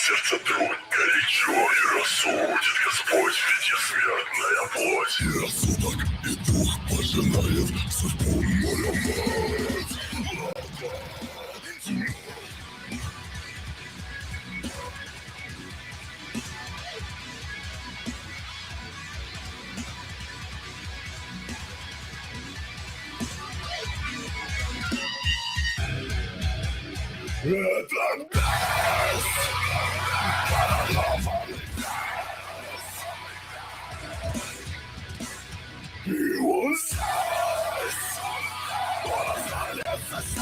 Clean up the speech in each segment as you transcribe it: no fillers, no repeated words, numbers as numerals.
Сердце трудно, горячо и рассудит Господь, ведь смертная плоть. И рассудок, и дух пожинает судьбу моя мать. Это бест! He was says,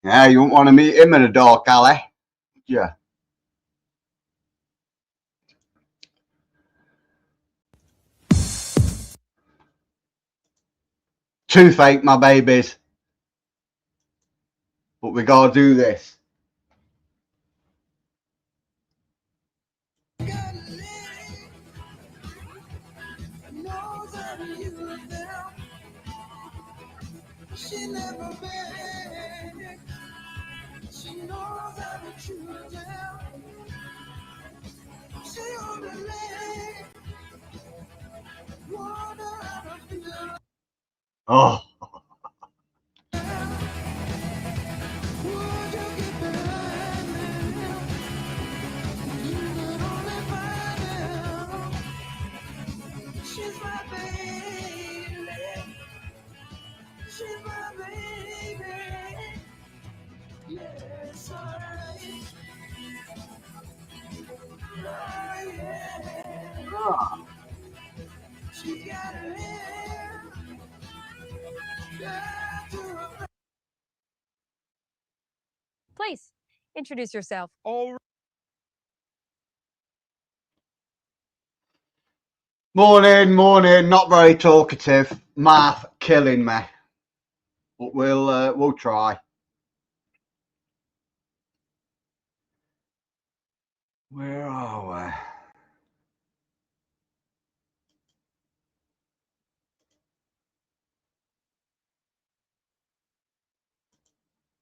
Yeah, you wouldn't want to meet him in a dark alley. Yeah. Toothache, my babies. But we gotta do this. She never begged. She knows how to choose down. She only lay. Wonder how to feel. Oh. Would you get behind me? You could only find out. She's my baby. She's my baby. Yes, alright. Oh, yeah. Oh. She got her hair. Please introduce yourself. Morning, not very talkative. Math killing me. But we'll try. Where are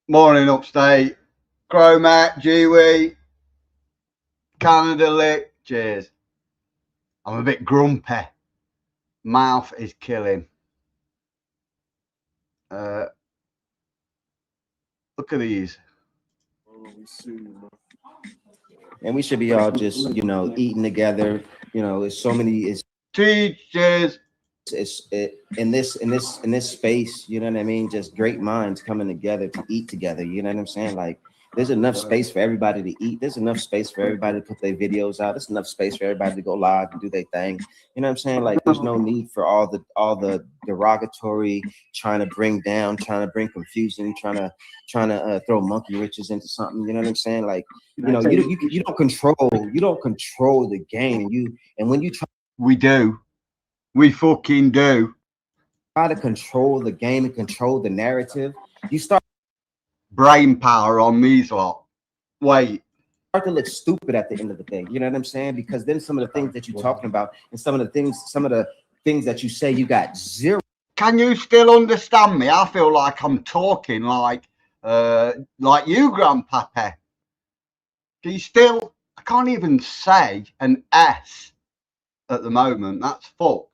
we? Morning, upstate. Chromat, Giwi, Canada Lick. Cheers. I'm a bit grumpy. Mouth is killing. Look at these. And we should be all just, you know, eating together. You know, it's so many. Cheers. In this space, you know what I mean? Just great minds coming together to eat together. You know what I'm saying? Like, there's enough space for everybody to eat. There's enough space for everybody to put their videos out. There's enough space for everybody to go live and do their thing. You know what I'm saying? Like, there's no need for all the derogatory, trying to bring down, trying to bring confusion, trying to throw monkey wrenches into something. You know what I'm saying? Like, you know, you don't control the game, and when you try. We do. We fucking do. Try to control the game and control the narrative, you start brain power on these lot. Wait. To look stupid at the end of the day. You know what I'm saying? Because then some of the things that you're talking about and some of the things that you say, you got zero. Can you still understand me? I feel like I'm talking like you, Grandpappy. Can you still? I can't even say an S at the moment. That's fucked.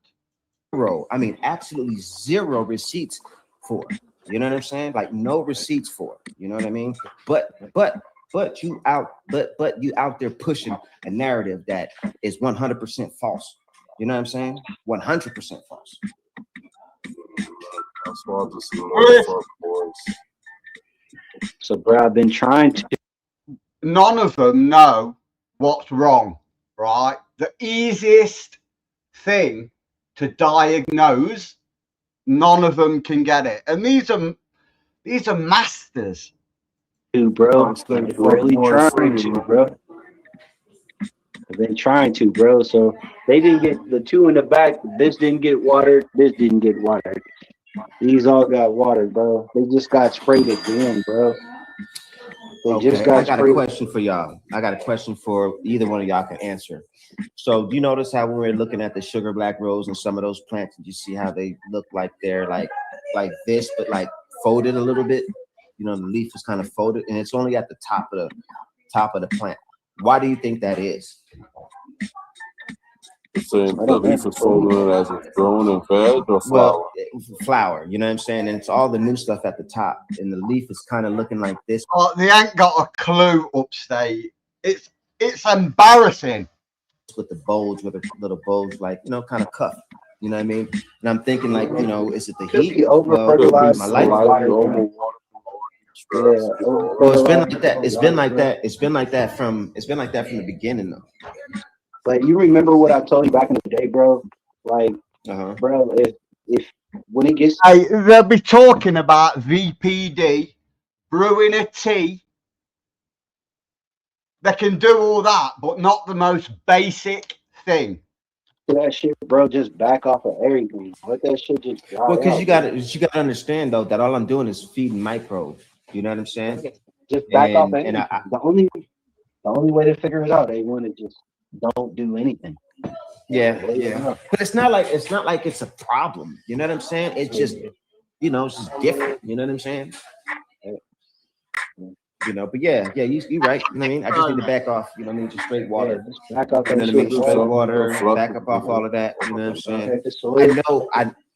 I mean, absolutely zero receipts for it. You know what I'm saying? Like, no receipts for it. You know what I mean? But you out there pushing a narrative that is 100% false. You know what I'm saying? 100% false. That's why I just fuck boys. So, bro, I've been trying to. None of them know what's wrong, right? The easiest thing to diagnose, none of them can get it, and these are masters. Bro, I'm really trying to, bro. I've been trying to, bro. So they didn't get the two in the back. This didn't get watered. This didn't get watered. These all got watered, bro. They just got sprayed again, bro. I got a question for y'all. I got a question for either one of y'all can answer. So do you notice how when we're looking at the sugar black rose and some of those plants, did you see how they look like they're like this, but like folded a little bit? You know, the leaf is kind of folded and it's only at the top of the plant. Why do you think that is? Saying the leaf is folded as it's growing and fed or flower? Well, flower, you know what I'm saying? And it's all the new stuff at the top. And the leaf is kind of looking like this. Oh, they ain't got a clue upstate. It's embarrassing. With the bulge, with a little bulge, like, you know, kind of cuff. You know what I mean? And I'm thinking, like, you know, is it the heat? Over-fertilized. My life. Well, it's been like that. It's been like that from the beginning, though. But you remember what I told you back in the day, bro? Like, bro, if when it gets, they'll be talking about VPD, brewing a tea. They can do all that, but not the most basic thing. That shit, bro, just back off of everything. Let that shit just dry. Well, because you gotta understand though that all I'm doing is feeding microbes. You know what I'm saying? Just back off everything. The only way to figure it out, they want to just don't do anything. Yeah. But it's not like it's a problem. You know what I'm saying? It's just, you know, it's just different. You know what I'm saying? You know, but yeah, you're right. You know what I mean? I just need to back off, you know what I mean? Just straight water. Yeah, back off. You know what I mean? Straight water, back up off all of that. You know what I'm saying?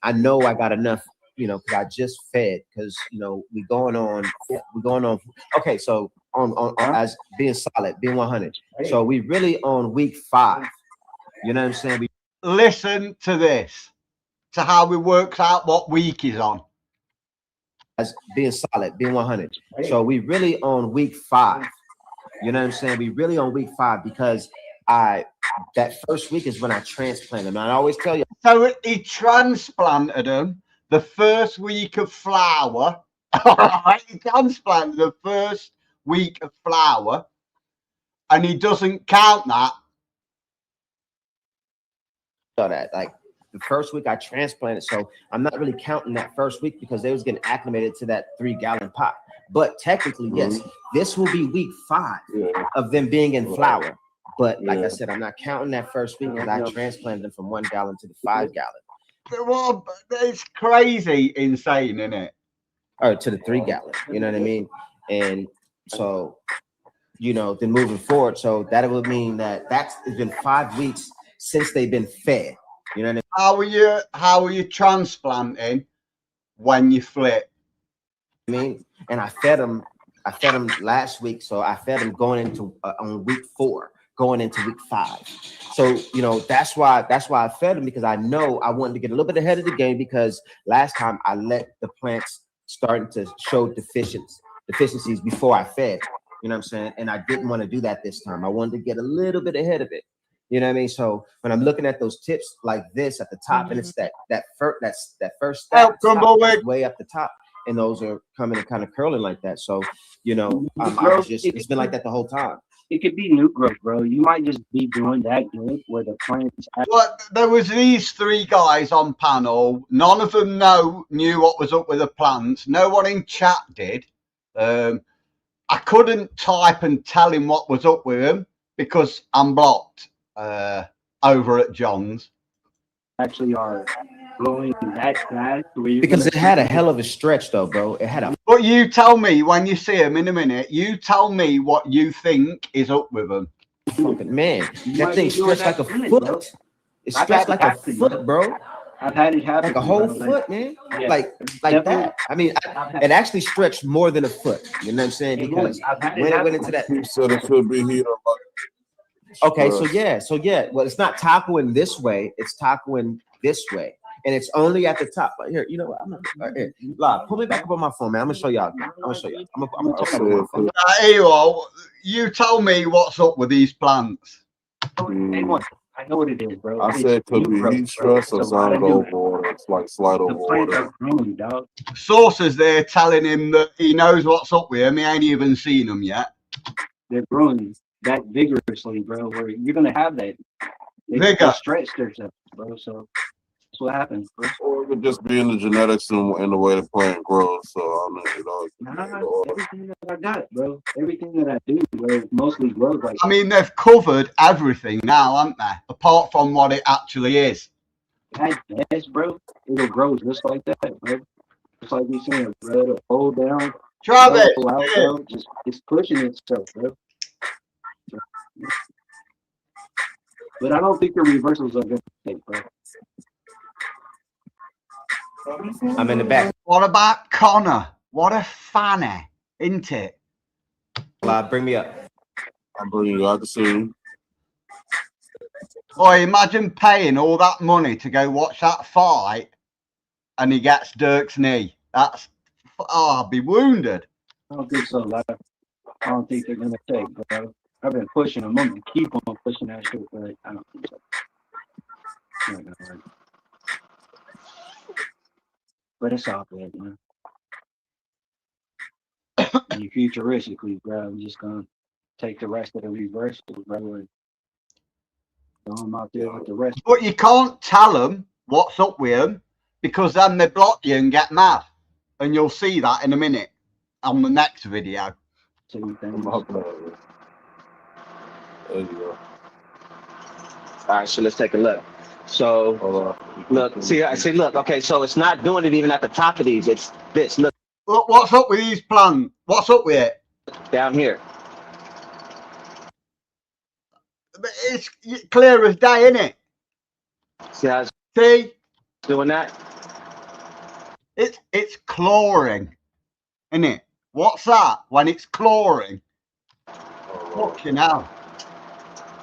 I know I got enough, you know, because I just fed, because, you know, we're going on. Okay, so on as being solid, being 100. So we really on week 5. You know what I'm saying? Listen to this, to how we works out what week he's on. As being solid, being 100. So we really on week 5. You know what I'm saying? We really on week 5 because that first week is when I transplanted them. And I always tell you. So he transplanted them the first week of flower. He transplanted the first week of flower, and he doesn't count that. So that, like, the first week I transplanted, so I'm not really counting that first week because they was getting acclimated to that 3-gallon pot. But technically, yes, this will be week 5 of them being in flower. But like I said, I'm not counting that first week because I transplanted them from 1 gallon to the 5 gallon. Well, it's crazy insane, isn't it? Or to the 3 gallon, you know what I mean? And so, you know, then moving forward, so that would mean that it's been 5 weeks since they've been fed. You know what I mean? How are you transplanting when you flip. I mean, and I fed them last week, so I fed them going into on week 4, going into week 5. So you know that's why I fed them, because I know I wanted to get a little bit ahead of the game, because last time I let the plants starting to show deficiencies before I fed. You know what I'm saying? And I didn't want to do that this time. I wanted to get a little bit ahead of it. You know what I mean? So when I'm looking at those tips like this at the top, and it's that first step way up the top, and those are coming and kind of curling like that. So you know, it's been like that the whole time. It could be new growth, bro. You might just be doing that good where the plants. Well, there was these 3 guys on panel. None of them knew what was up with the plants. No one in chat did. I couldn't type and tell him what was up with him because I'm blocked over at John's. Actually are going that fast because it had a hell of a stretch though, bro. It had a. But you tell me when you see him in a minute. You tell me what you think is up with them. Man, that thing stretched like a foot. It stretched like a foot, bro. I've had it happen like a whole foot, man. Yeah, like that. I mean, it actually stretched more than a foot. You know what I'm saying? Because when it went into that, so it could be here. Okay, so yeah. Well, it's not tacoing this way; it's tacoing this way, and it's only at the top. Right here, you know what? I'm gonna here. Look, pull me back up on my phone, man. I'm gonna show y'all. I'm gonna check out my phone. You tell me what's up with these plants. I know what it is, bro. I said it could be heat stress or something over water. It's like slide over water. Sources there telling him that he knows what's up with him. He ain't even seen them yet. They're growing that vigorously, bro. Where you're gonna have that vigor stretch themselves, bro. So that's what happens, bro. Or it could just be in the genetics and the way the plant grows. So I mean, everything that I got, bro. Everything that I do, bro, mostly grows like. I mean, they've covered everything now, haven't they? Apart from what it actually is. At best, bro, it'll grow just like that, bro. Just like we saying, bro. It'll hold down. Travis, out, bro. Just it's pushing itself, bro. But I don't think the reversals are gonna take, bro. I'm in the back. What about Connor? What a fanny, isn't it? Bring me up. I'm bringing you out to see. Boy, imagine paying all that money to go watch that fight and he gets Dirk's knee. That's, I'll be wounded. I don't think so, lad. I don't think they're gonna take, bro. I've been pushing them. I'm gonna keep on pushing that shit, but I don't think so. But it's all good, man. And futuristically, bro, I'm just gonna take the rest of the reversals, bro, and throw them out there with the rest. But you can't tell them what's up with them because then they block you and get mad. And you'll see that in a minute on the next video. There you go. All right, so let's take a look. So look, look, okay, so it's not doing it even at the top of these. It's this. Look, what's up with these plants? What's up with it? Down here. It's clear as day, isn't it? See how it's doing that? It's clawing, isn't it? What's that when it's clawing? Fucking hell.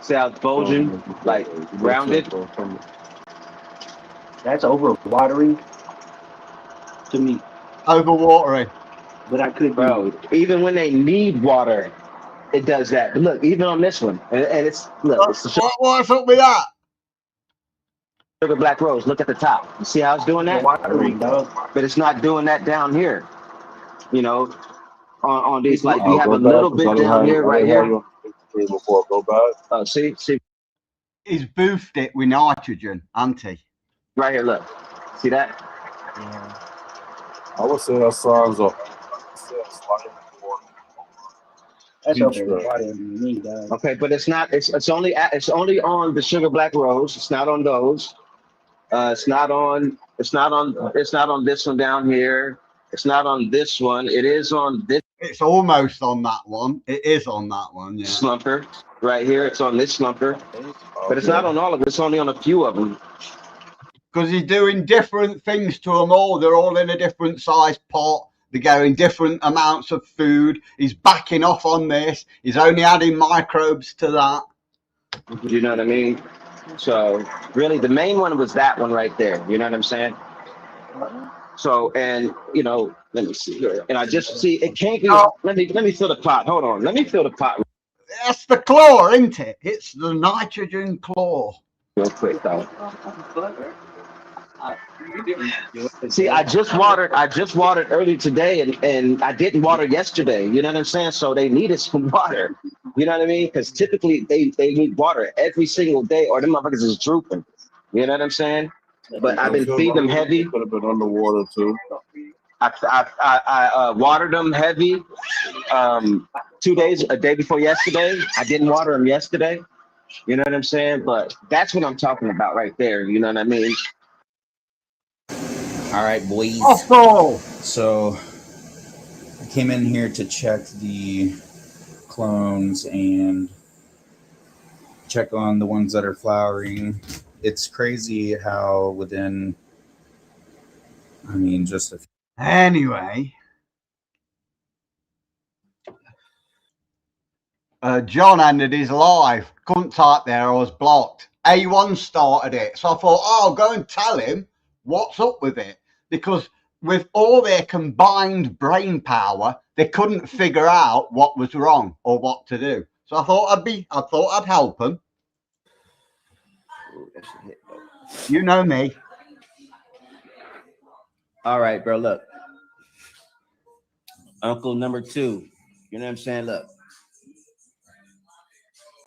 See how it's bulging, like rounded? That's overwatering to me. Overwatering. But I could, bro. Even when they need water, it does that. But look, even on this one, and it's look. What's up with that? Sugar Black Rose. Look at the top. You see how it's doing that? But it's not doing that down here. You know, on these, like you have a little bit down here, right here. Before I go back. Oh, see. He's boosted it with nitrogen, hasn't he? Right here, look. See that? Yeah. I would say that signs up. That's overwatering me, dog. Okay, but it's not. It's only on the Sugar Black Rose. It's not on those. It's not on this one down here. It's not on this one. It is on this. It's almost on that one. It is on that one, yeah. Slumper right here. It's on this slumper, but it's not on all of it. It's only on a few of them. because he's doing different things to them all. They're all in a different size pot. They're getting different amounts of food. He's backing off on this. He's only adding microbes to that. You know what I mean? So really, the main one was that one right there. You know what I'm saying? So, and you know, let me see here. And I just see it can't be. Oh. Let me fill the pot. Hold on. Let me fill the pot That's the claw, isn't it? It's the nitrogen claw. real quick, though. See, I just watered early today, and I didn't water yesterday. You know what I'm saying? So they needed some water. You know what I mean? Because typically they need water every single day, or them motherfuckers is drooping. You know what I'm saying? But I've been feeding them heavy. Could have been underwater too. I watered them heavy 2 days, a day before yesterday. I didn't water them yesterday. You know what I'm saying? But that's what I'm talking about right there. You know what I mean? All right, boys. Oh, So I came in here to check the clones and check on the ones that are flowering. It's crazy how within, I mean, just a few. anyway, John ended his live. Couldn't type there, I was blocked. A1 started it. So I thought, oh, I'll go and tell him what's up with it. Because with all their combined brain power, they couldn't figure out what was wrong or what to do. So I thought I'd help them. Ooh, that should hit, though. You know me. All right, bro. Look, Uncle number 2. You know what I'm saying? Look,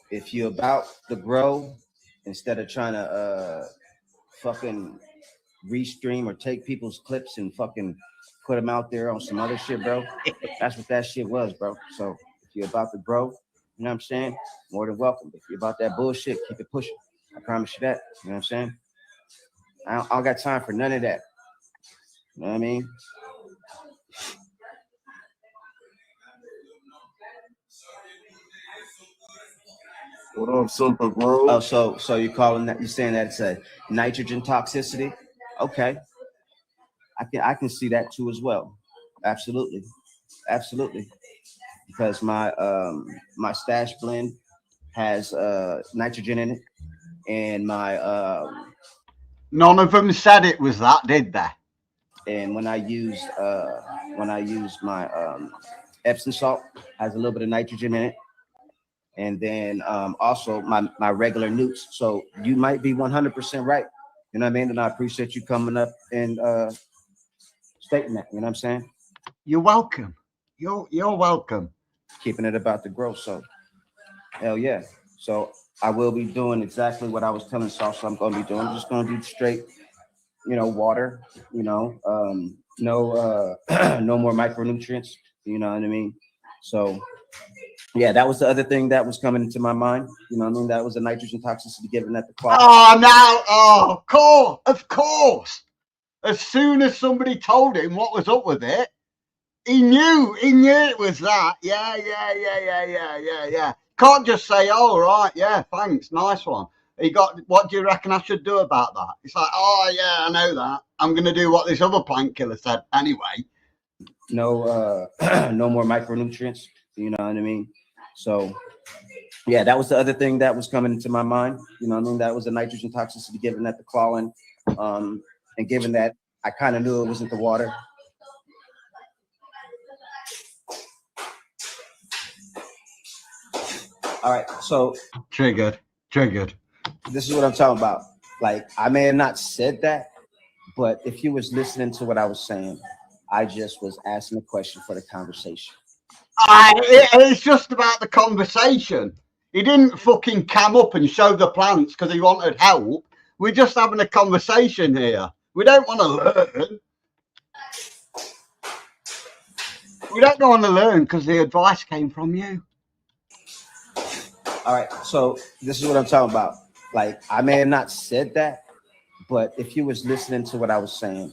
if you're about to grow, instead of trying to fucking restream or take people's clips and fucking put them out there on some other shit, bro. That's what that shit was, bro. So if you're about to grow, you know what I'm saying? More than welcome. If you're about that bullshit, keep it pushing. I promise you that. You know what I'm saying? I don't got time for none of that. You know what I mean? What up, Super Bro? Oh, so you're calling that? You're saying that it's a nitrogen toxicity? Okay, I can see that too as well. Absolutely, absolutely. Because my stash blend has nitrogen in it, and my None of them said it was that, did they? and when I used my Epsom salt has a little bit of nitrogen in it, and then also my regular newts. So you might be 100% right. You know what I mean? And I appreciate you coming up and stating that. You know what I'm saying? You're welcome. You're welcome. Keeping it about the growth. So hell yeah. So I will be doing exactly what I was telling Sasha I'm going to be doing. I'm just going to do straight, you know, water. You know, no no more micronutrients. You know what I mean? So yeah, that was the other thing that was coming into my mind. You know what I mean? That was the nitrogen toxicity given at the clock. Oh, now, oh, of course. As soon as somebody told him what was up with it, he knew it was that. Yeah. Can't just say, oh, right, yeah, thanks, nice one. What do you reckon I should do about that? It's like, oh, yeah, I know that. I'm going to do what this other plant killer said anyway. No, no more micronutrients. You know what I mean? So yeah, that was the other thing that was coming into my mind. You know what I mean? That was the nitrogen toxicity given at the clawing. And given that I kind of knew it wasn't the water. All right, so Triggered. this is what I'm talking about. Like, I may have not said that, but if you was listening to what I was saying, I just was asking a question for the conversation. It's just about the conversation. He didn't fucking cam up and show the plants because he wanted help. We're just having a conversation here. We don't want to learn. We don't want to learn because the advice came from you. All right, so this is what I'm talking about. Like, I may have not said that, but if you was listening to what I was saying,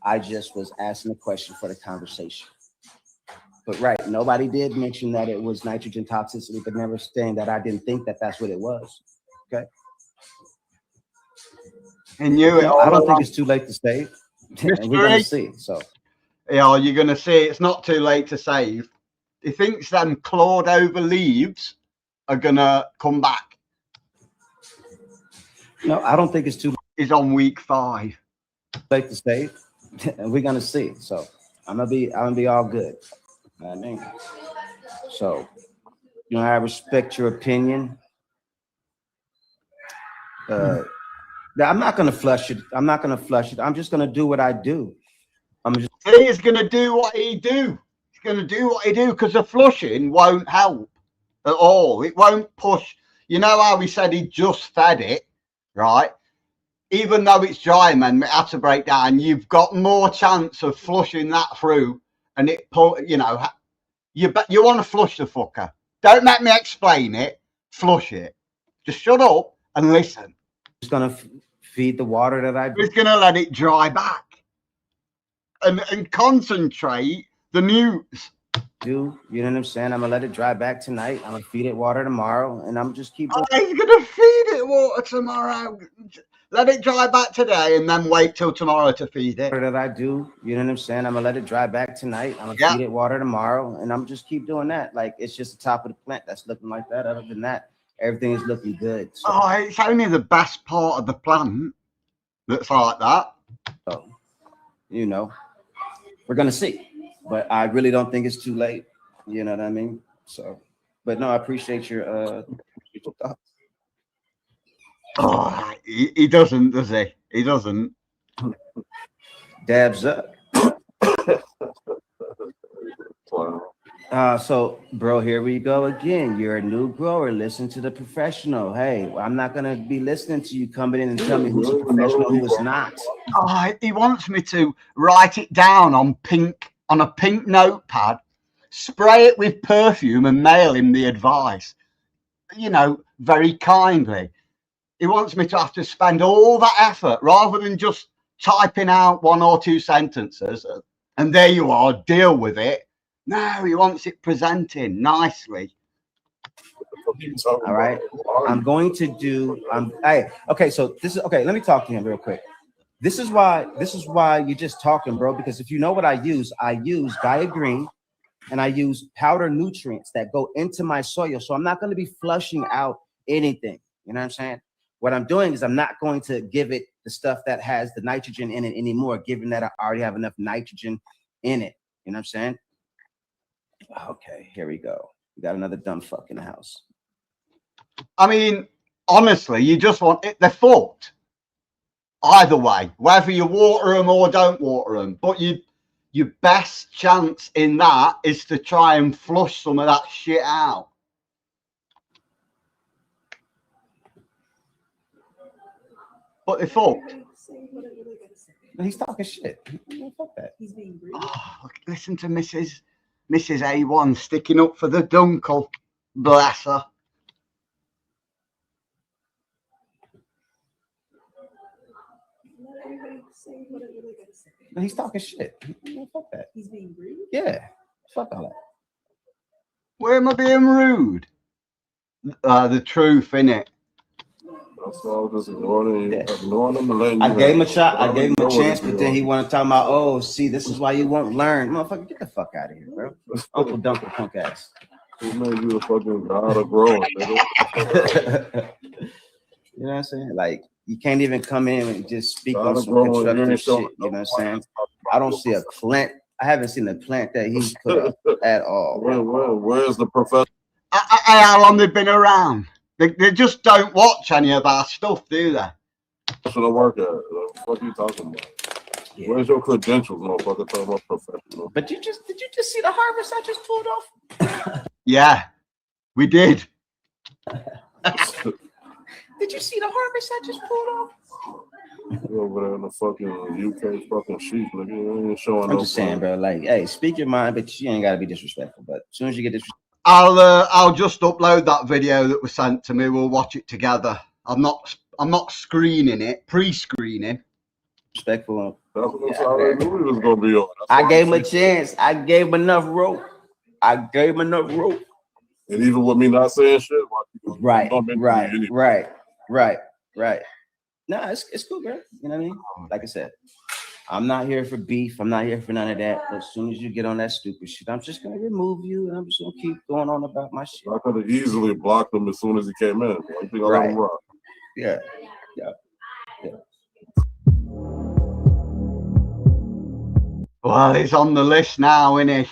I just was asking a question for the conversation. But right, nobody did mention that it was nitrogen toxicity, but never saying that I didn't think that that's what it was. Okay. He knew it No, all I don't think along. it's too late to save. And we're gonna see. So Yeah, you're going to see it's not too late to save. He thinks them clawed over leaves are going to come back. no, I don't think it's too He's on week 5. late to save. And we're gonna see. So I'm gonna be all good. You know what I mean? So, you know, I respect your opinion. I'm not gonna flush it. I'm not gonna flush it. I'm just gonna do what I do. He's going to do what he do. He's going to do what he do because the flushing won't help at all. It won't push. You know how he said he just fed it, right? Even though it's dry, man, it has to break down. You've got more chance of flushing that through, and it pull. You know, you want to flush the fucker. Don't make me explain it. Flush it. Just shut up and listen. Just gonna feed the water that I He's going to let it dry back and concentrate the news. do. You know what I'm saying? I'm gonna let it dry back tonight. I'm gonna feed it water tomorrow, and I'm just keep. Oh, he's going to feed it water tomorrow. Let it dry back today and then wait till tomorrow to feed it. That I do. You know what I'm saying? I'm gonna let it dry back tonight. I'm gonna feed it water tomorrow, and I'm just keep doing that. Like it's just the top of the plant that's looking like that. Other than that, everything is looking good. So, Oh, it's only the best part of the plant that's like that. so, you know, we're gonna see. But I really don't think it's too late. You know what I mean? So, but no, I appreciate your thoughts. Oh, he doesn't, does he? He doesn't. Dabs up. Wow. So, bro, here we go again. You're a new grower. Listen to the professional. Hey, I'm not gonna be listening to you coming in and tell me who's a professional, who is not. Oh, he wants me to write it down on a pink notepad, spray it with perfume, and mail him the advice. You know, very kindly. He wants me to have to spend all that effort rather than just typing out 1 or 2 sentences and there you are, deal with it. No, he wants it presenting nicely. All right. I'm going to do hey, okay, so this is okay. Let me talk to him real quick. This is why you're just talking, bro, because if you know what I use Gaia Green and I use powder nutrients that go into my soil. So I'm not going to be flushing out anything. You know what I'm saying? What I'm doing is I'm not going to give it the stuff that has the nitrogen in it anymore, given that I already have enough nitrogen in it. You know what I'm saying? Okay, here we go. We got another dumb fuck in the house. I mean, honestly, you just want it. They're fucked. Either way, whether you water them or don't water them. But your best chance in that is to try and flush some of that shit out. But they're fucked. He's talking shit. Fuck that. He's being rude. Oh, listen to Mrs. A1 sticking up for the Dunkel. Bless her. Let everybody say whatever they gotta say. He's talking shit. Fuck that. He's being rude. Yeah. Fuck all that. Where am I being rude? The truth, innit? So I was just ignoring Yeah. them and letting I you gave him a have it. shot. I gave him a know what chance, it but is. then he wanted to talk about, oh, see, this is why you won't learn. Motherfucker, get the fuck out of here, bro. Uncle Dunkel punk ass. He made you a fucking god of growing, nigga. You know what I'm saying? Like, you can't even come in and just speak God on of some growing, you constructive ain't shit. showing You know what I'm no saying? I don't see a plant. I haven't seen a plant that he's put up at all. Where's the professor? How long they've been around? They just don't watch any of our stuff, do they? To work at? What are you talking about? Yeah. Where's your credentials, motherfucker? Talking about professional. But did you just see the harvest I just pulled off? Yeah, we did. Did you see the harvest I just pulled off? You over there in the fucking UK fucking sheep, nigga. You ain't showing I'm no just saying, bro. Like, hey, speak your mind, but you ain't gotta be disrespectful. But as soon as you get disrespectful, I'll just upload that video that was sent to me. We'll watch it together. I'm not screening it, pre-screening. That's what I already knew he was gonna be on. I gave him a chance. I gave him enough rope. And even with me not saying shit, why you Right. bump into me anyway? Right. Nah, it's cool, bro. You know what I mean? Like I said, I'm not here for beef. I'm not here for none of that. But as soon as you get on that stupid shit, I'm just gonna remove you, and I'm just gonna keep going on about my shit. I could have easily blocked him as soon as he came in. I think I let him rock. Yeah. Well, he's on the list now, isn't he?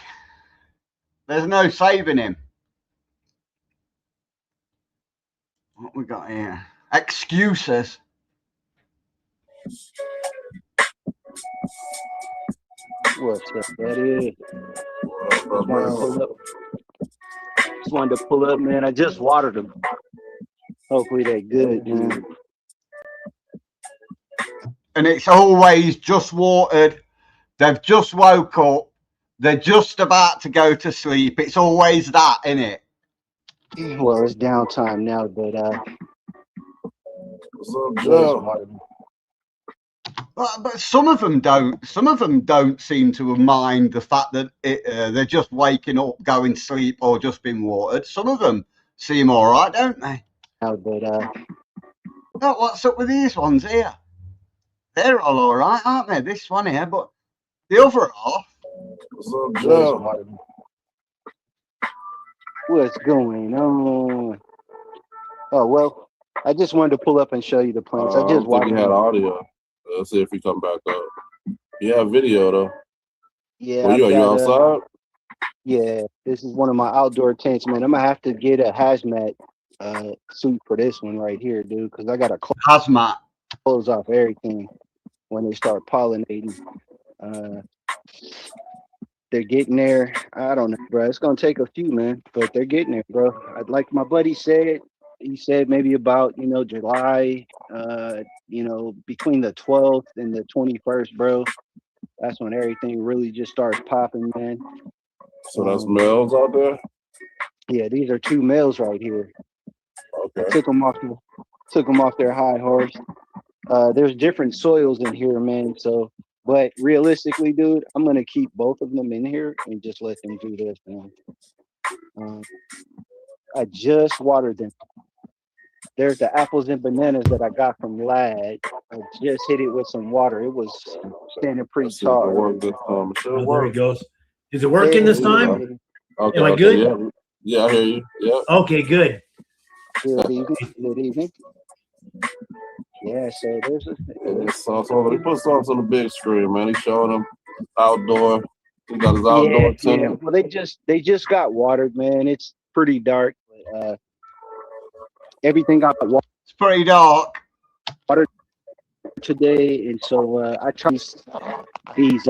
There's no saving him. What we got here? Excuses. What's up, buddy? Just wanted to pull up, man. I just watered them. Hopefully they're good, man. And it's always just watered. They've just woke up. They're just about to go to sleep. It's always that, isn't it? Well, it's downtime now, but What's up, Joe? But some of them don't. Some of them don't seem to mind the fact that they're just waking up, going to sleep, or just been watered. Some of them seem all right, don't they? But what's up with these ones here? They're all right, aren't they? This one here, but the other half. What's up, Joe? What's going on? Oh, well, I just wanted to pull up and show you the plants. I just think he had audio. Let's see if he come back up. He had video though. Yeah. Where you outside? Yeah, this is one of my outdoor tents, man. I'm gonna have to get a hazmat suit for this one right here, dude, because I gotta Hazmat. close off everything when they start pollinating. They're getting there. I don't know, bro. It's gonna take a few, man, but they're getting there, bro. Like my buddy said, he said maybe about July, between the 12th and the 21st, bro. That's when everything really just starts popping, man. So that's males out there? Yeah, these are two males right here. Okay. I took them off their high horse. There's different soils in here, man. So, but realistically, dude, I'm gonna keep both of them in here and just let them do this, man. I just watered them. There's the apples and bananas that I got from Lad. I just hit it with some water. It was standing pretty tall. There he goes. Is it working this time? Okay. Am I good? Yeah, I hear you. Yeah. Okay, good. Good evening. Good evening. Yeah, so there's a. He put songs on the big screen, man. He showing them outdoor. He got his outdoor tent. Yeah. Well, they just got watered, man. It's pretty dark. But, everything got watered. It's pretty dark. Water today, and so I try these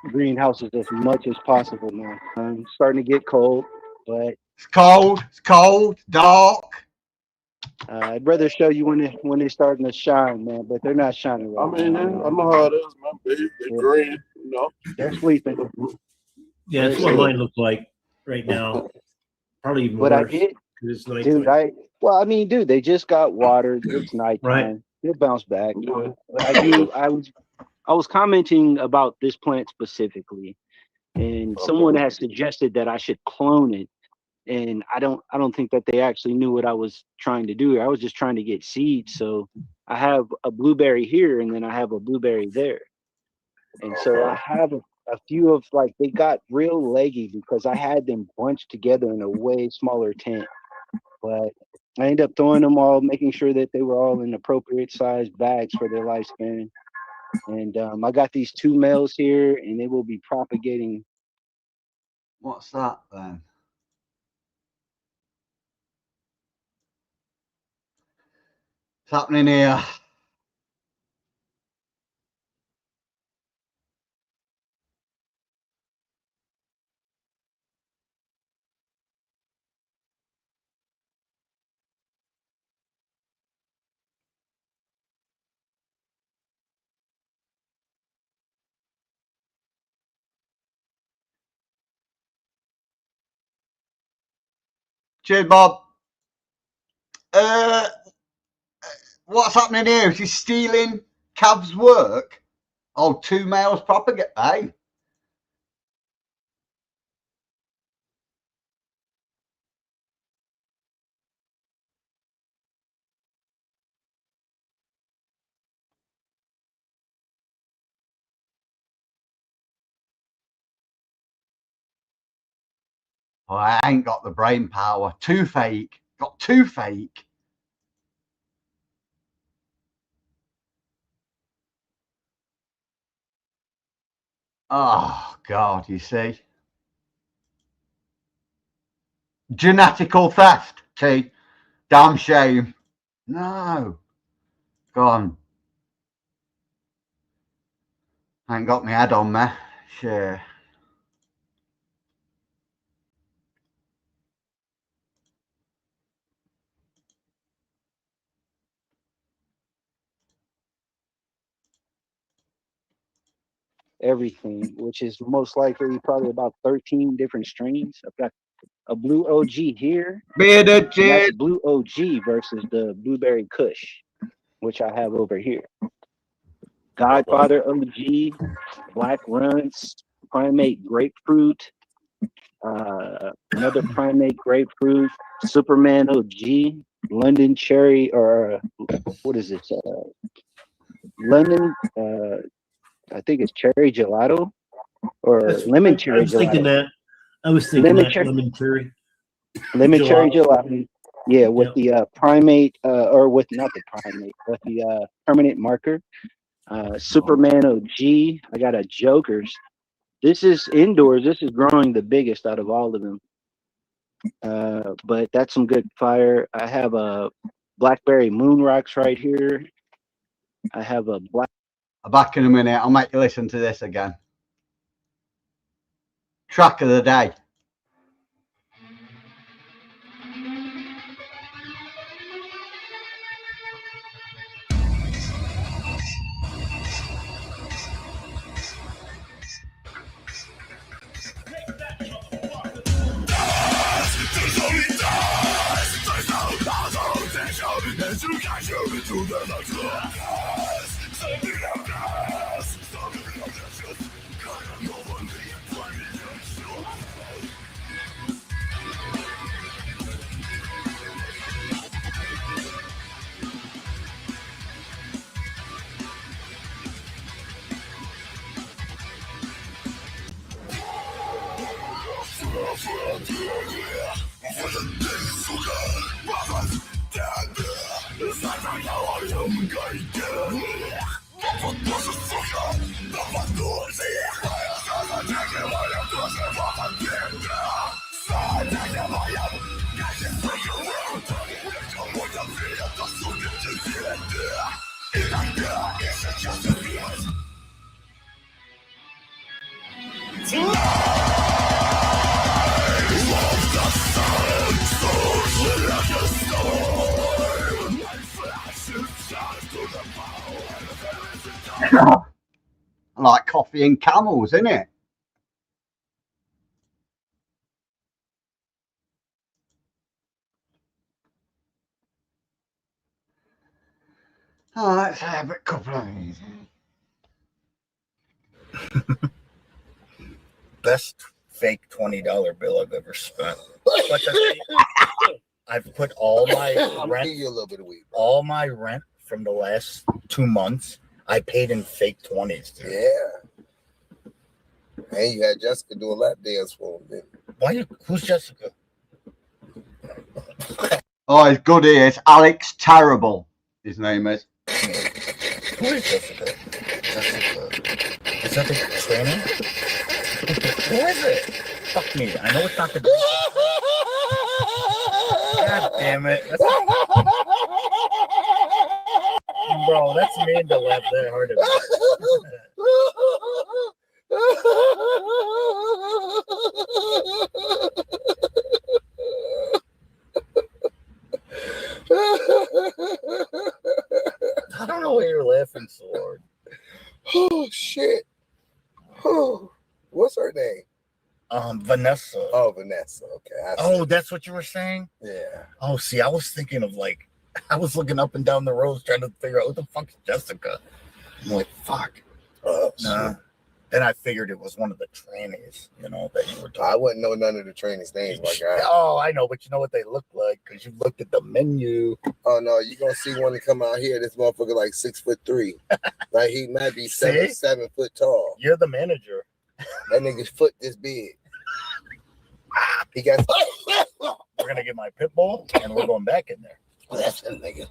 greenhouses as much as possible, man. I'm starting to get cold, but it's cold, dark. I'd rather show you when they're starting to shine, man. But they're not shining right I mean, I know how it is, man. They're green, They're sleeping. Yeah, that's what mine looks like right now. Probably even worse. I did, dude, they just got watered. It's nighttime. Right. They'll bounce back. I was commenting about this plant specifically, and someone has suggested that I should clone it. And I don't think that they actually knew what I was trying to do. I was just trying to get seeds. So I have a blueberry here, and then I have a blueberry there. And so I have a few of they got real leggy because I had them bunched together in a way smaller tent. But I ended up throwing them all, making sure that they were all in appropriate sized bags for their lifespan. And I got these two males here, and they will be propagating. What's that then? What's happening here? Cheers, Bob. What's happening here? Is he stealing Cav's work? Oh, two males propagate. Hey. Oh, I ain't got the brain power. Too fake. Got too fake. Oh, God, you see. Genetical theft, see. Damn shame. No. Go on. I ain't got my head on me. Sure. Everything, which is most likely probably about 13 different strains. I've got a blue OG here, Bearded and that's cheers. blue OG versus the blueberry Kush, which I have over here. Godfather OG, Black Runs, Primate Grapefruit, another Primate Grapefruit, Superman OG, London Cherry, or what is this? Lemon, I think it's Cherry Gelato, or Lemon I Cherry was thinking Gelato. that. I was thinking Lemon that cherry, lemon cherry. lemon cherry Gelato. gelato. Yeah, with Yep. the primate, or with not the primate, with the permanent marker. Superman OG. I got a Joker's. This is indoors. This is growing the biggest out of all of them. But that's some good fire. I have a Blackberry Moon Rocks right here. I have a black. I'm back in a minute. I'll make you listen to this again. Track of the day. Like coffee and camels, isn't it? Oh, let's have a couple of these. Best fake $20 bill I've ever spent. I've put all my rent, you a little bit of weed. all my rent from the last 2 months. I paid in fake 20s. Dude. Yeah. And you had Jessica do a lap dance for him. Why? Who's Jessica? Oh, it's good here. It's Alex Terrible, his name is. Who is Jessica? Jessica. Is that the trainer? Who is it? Fuck me. I know it's not the. God damn it. Bro, that's mean to laugh that hard at I don't know why you're laughing so hard. Oh, shit. Oh, what's her name? Vanessa. Oh, Vanessa. Okay. Oh, that's what you were saying? Yeah. Oh, see, I was thinking of like, I was looking up and down the roads trying to figure out what the fuck is Jessica. I'm like, fuck. Nah. Then I figured it was one of the trannies, you know, that you were talking. I wouldn't know none of the trainees' names, my guy. Oh, I know, but you know what they look like because you looked at the menu. Oh no, you're gonna see one that come out here. This motherfucker like 6'3". Like he might be See? 7 foot tall. You're the manager. That nigga's foot this big. He goes, we're gonna get my pit bull and we're going back in there. Listen, nigga,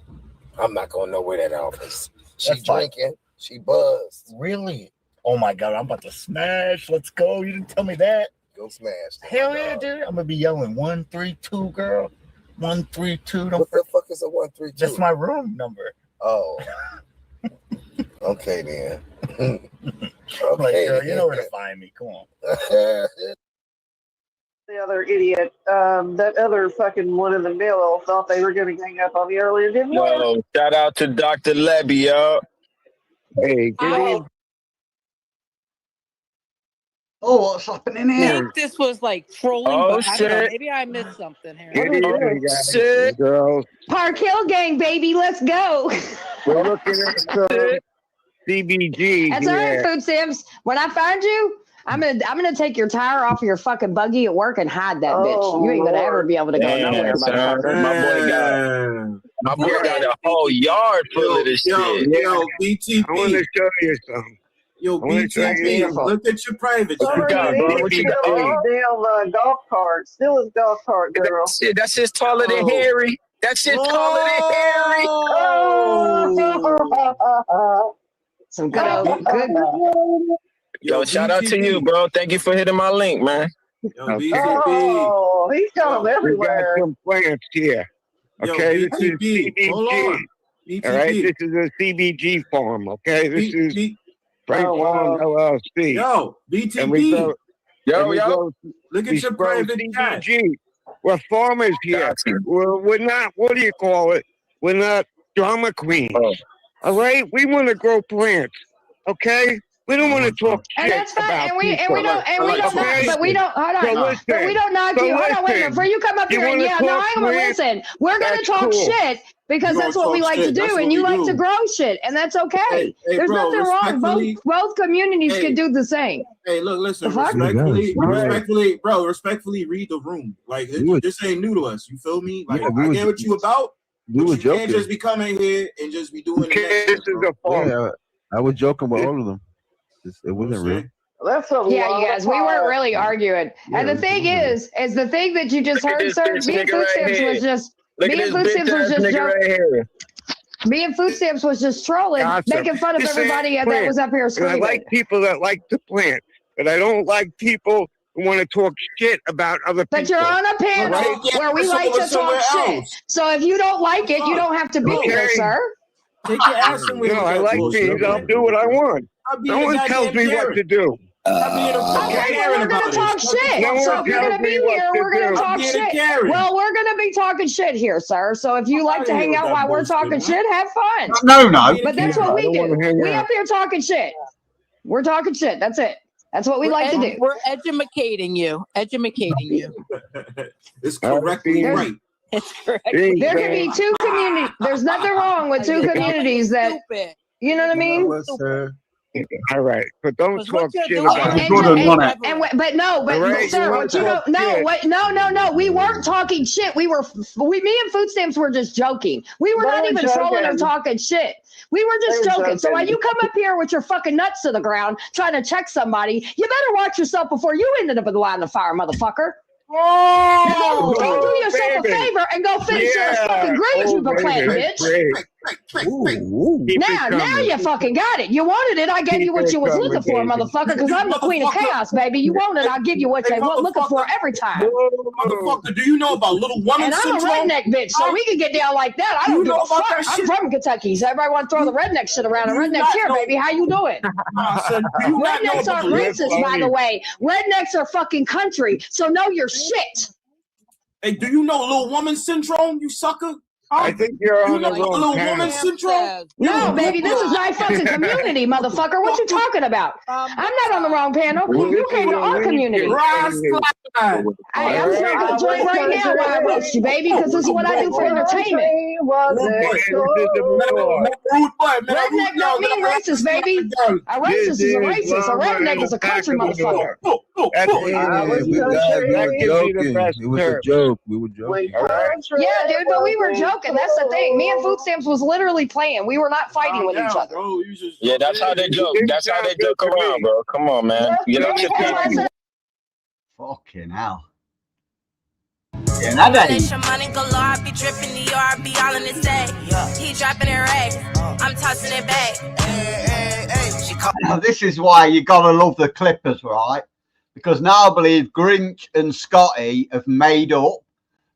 I'm not going nowhere that office. She That's fine. drinking, she buzzed. Really? Oh my god, I'm about to smash. Let's go. You didn't tell me that. Go smash. Hell yeah, dude. I'm gonna be yelling 132, girl. 132. What the fuck is a 132? That's my room number. Oh. Okay then. Okay, like, girl, you know where to find me. Come on. The other idiot, that other fucking one in the middle thought they were going to gang up on me earlier. Didn't work. Yo, shout out to Dr. Levy, yo. Hey, good Oh, what's happening I here? think this was like trolling, Oh, but I don't know. shit. Maybe I missed something here. evening, guys Shit. and girls. Park Hill gang, baby, let's go. We're looking at CBG. That's all right, here. Food Sims. When I find you, I'm gonna take your tire off of your fucking buggy at work and hide that bitch. You ain't gonna ever be able to go Damn, nowhere, son. motherfucker. My boy got a whole yard full of this shit. Yo, BTP. I want to show you something. Yo, I wanna show you BTP. Look at your private. What you got, bro? What you got? Damn golf cart. Still his golf cart, girl. That shit's taller than Harry. That shit's taller than Harry. Oh. Some good old good. Yo, shout out to you, bro. Thank you for hitting my link, man. Yo, BTP. Oh, he's got them We got everywhere. some plants here. Yo, Okay, this is BTP. Hold CBG. on. BTP. All right, this is a CBG farm. Okay, this is B- Frank Oh, Farm wow. LLC. Yo, And we BTP. go, Yo, and we yo. go, Look we at your grow private chat. CBG. We're farmers here. Got you. We're not, what do you call it? We're not drama queens. Oh. All right, we want to grow plants. Okay, we don't want to talk And shit that's fine. about And we people. don't Okay? but we don't hold So on. listen. But we don't knock So you. Hold on, wait a minute. listen. Before you come up You here and wanna yeah, no, talk I ain't gonna shit? listen. We're gonna That's talk cool. shit because You that's gonna what we talk like to shit. do, That's and what you we like to do. grow shit, and that's okay. Hey, There's bro, nothing wrong. respectfully. Both communities Hey. can do the same. Hey, look, listen, The fuck? respectfully read the room. Like, this ain't new to us. You feel me? Like, Yeah, I get what you about. We But were you can't joking. just be coming here and just be doing the Okay, next this shit, is bro. a farm. Yeah, I was joking with all of them. It You know what wasn't I'm real. saying? That's a yeah, you guys. We weren't really arguing. Yeah, And the we thing wasn't. is the thing that you just Look at heard, this sir. bitch Me and nigga Food right Stamps here. was just Look me at and this Food Stamps bitch was ass just nigga joking. right here. Me and Food Stamps was just trolling, Gotcha. making fun of This everybody ain't that was up here And I screaming. like people that like to plant, but I don't like people who want to talk shit about other But people. you're on a panel Right? where we like to talk shit. So if you don't like it, you don't have to be here, Okay. sir. Take your ass somewhere No, with I that like bullshit, things. I'll man. do what I want. I'll be No a one goddamn tells me what Karen. to do. I'll be in a fucking Okay, Karen well, we're about gonna talk it. shit. No So one if you're tells gonna me be what here, to we're gonna do. talk I'm being a shit. Karen. Well, we're gonna be talking shit here, sir. So if you like to outta here hang with out that while we're bullshit, talking man. shit, have fun. No, no. But that's what I we don't do. wanna hang We out. up here talking shit. We're talking shit. That's it. That's what we like to do. We're edumacating you. Edumacating you. It's correctly There's- right. It's correct. There There can be two communities. There's nothing wrong with two communities that, Stupid. you know what I mean? All right, but don't Because what talk you're shit doing about is Good one, wasn't it? But no, but All right, sir, you what wanna you talk don't, no, shit. what, no, we weren't talking shit. Me and Food Stamps were just joking. We were not even trolling or talking shit. We were just joking. So while you come up here with your fucking nuts to the ground trying to check somebody, you better watch yourself before you ended up in the line of fire, motherfucker. Oh, Go do yourself a baby. favor and go finish your fucking greens you've been planting, bitch. Great. Keep Now it coming. you fucking got it. You wanted it. I gave you what you was looking for, motherfucker, because I'm the queen of chaos, baby. You want it, I'll give you what you were looking for every time. Motherfucker, do you know about little woman And I'm a syndrome? redneck bitch, so we can get down like that. I You don't give know a about fuck. that I'm shit? from Kentucky, so everybody want to throw the redneck shit around. And Do you rednecks not here, know- baby. How you doing? Son, do you not know Rednecks about are the racist, by the way. Rednecks are fucking country, so know your shit. Hey, do you know little woman syndrome, you sucker? I think you're You on know the little wrong woman panel. syndrome? No, baby, this is my fucking community, motherfucker. What you talking about? I'm not on the wrong panel. You came to our community. Hey, I'm smoking a joint right now while I roast you, baby, because this is what I do for entertainment. Redneck don't mean racist, baby. A racist is a racist. A redneck is a country motherfucker. It was a joke. We were joking. Yeah, dude, but we were joking. That's the thing. Me and Food Stamps was literally playing. We were not fighting with each other. Yeah, that's how they joke. That's how they joke around, bro. Come on, man. Get out your feet. Fucking hell. working, had he? Money galore, I be dripping the yard, be all in his day. He dropping it right, I'm tossing it back. Now, this is why you gotta love the Clippers, right? Because now I believe Grinch and Scotty have made up.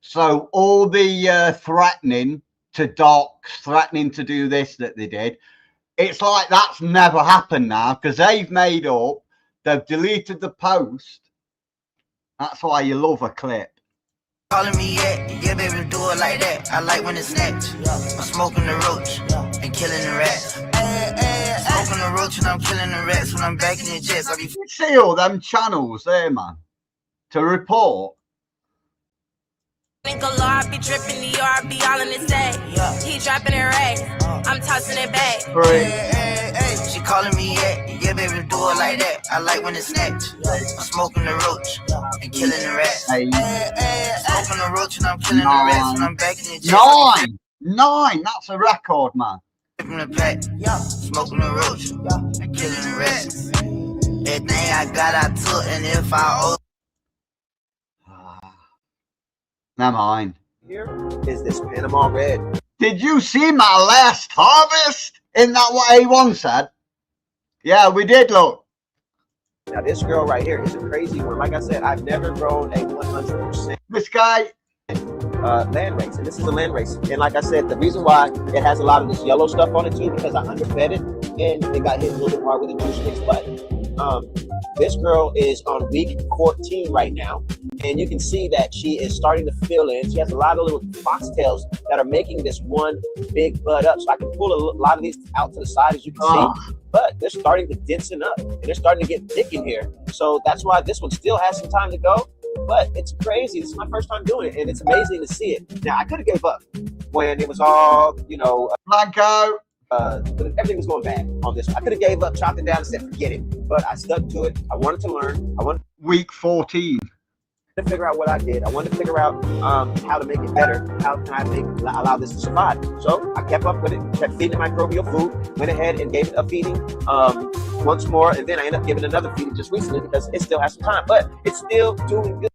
So all the threatening to dox, threatening to do this that they did, it's like that's never happened now because they've made up. They've deleted the post. That's why you love a clip. Calling me yeah, baby, do it like that. I like when it's snatched. I'm smoking the roach and killing the rats. Smoking the roach and I'm killing the rats. When I'm back in the jets, I be. You see all them channels there, man, to report. I be dripping the yard, be all in his day. He dropping it right, I'm tossing it back. She calling me yeah, baby, do it like that. I like when it's snatched. I'm smoking the roach and killing the rats. Smoking the roach and I'm killing the rats. When I'm back in the jets. Nine, that's a record, man. From the pack, smoking the roach and killing the rats. Everything I got, I took, and if I owe. Never mind. Here is this Panama Red. Did you see my last harvest? Isn't that what A1 said? Yeah, we did, look. Now, this girl right here is a crazy one. Like I said, I've never grown a 100%. This guy. Land race, and this is a land race. And like I said, the reason why it has a lot of this yellow stuff on it too, because I underfed it and it got hit a little bit hard with the juice mix. But this girl is on week 14 right now, and you can see that she is starting to fill in. She has a lot of little foxtails that are making this one big bud up. So I can pull a lot of these out to the side, as you can see. But they're starting to densen up, and they're starting to get thick in here. So that's why this one still has some time to go. But it's crazy. This is my first time doing it, and it's amazing to see it. Now, I could have gave up when it was all, Blanco. Everything was going bad on this one. I could have gave up, chopped it down, and said, forget it. But I stuck to it. I wanted to learn. Week 14. To figure out what I did. I wanted to figure out how to make it better. How can I allow this to survive? So I kept up with it, kept feeding microbial food, went ahead and gave it a feeding once more, and then I ended up giving another feeding just recently because it still has some time, but it's still doing good.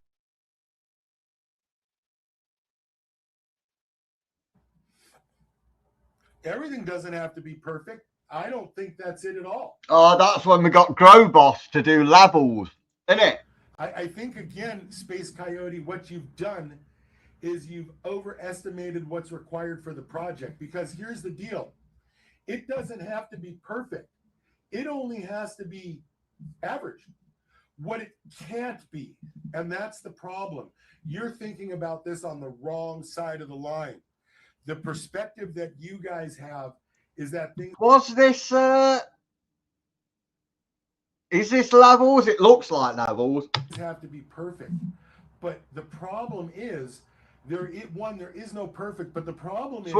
Everything doesn't have to be perfect. I don't think that's it at all. Oh, that's when we got Grow Boss to do levels, isn't it? I think, again, Space Coyote, what you've done is you've overestimated what's required for the project. Because here's the deal. It doesn't have to be perfect. It only has to be average. What it can't be, and that's the problem. You're thinking about this on the wrong side of the line. The perspective that you guys have is that things... Was this... Is this levels? It looks like levels. Have to be perfect, but the problem is there is no perfect. But the problem is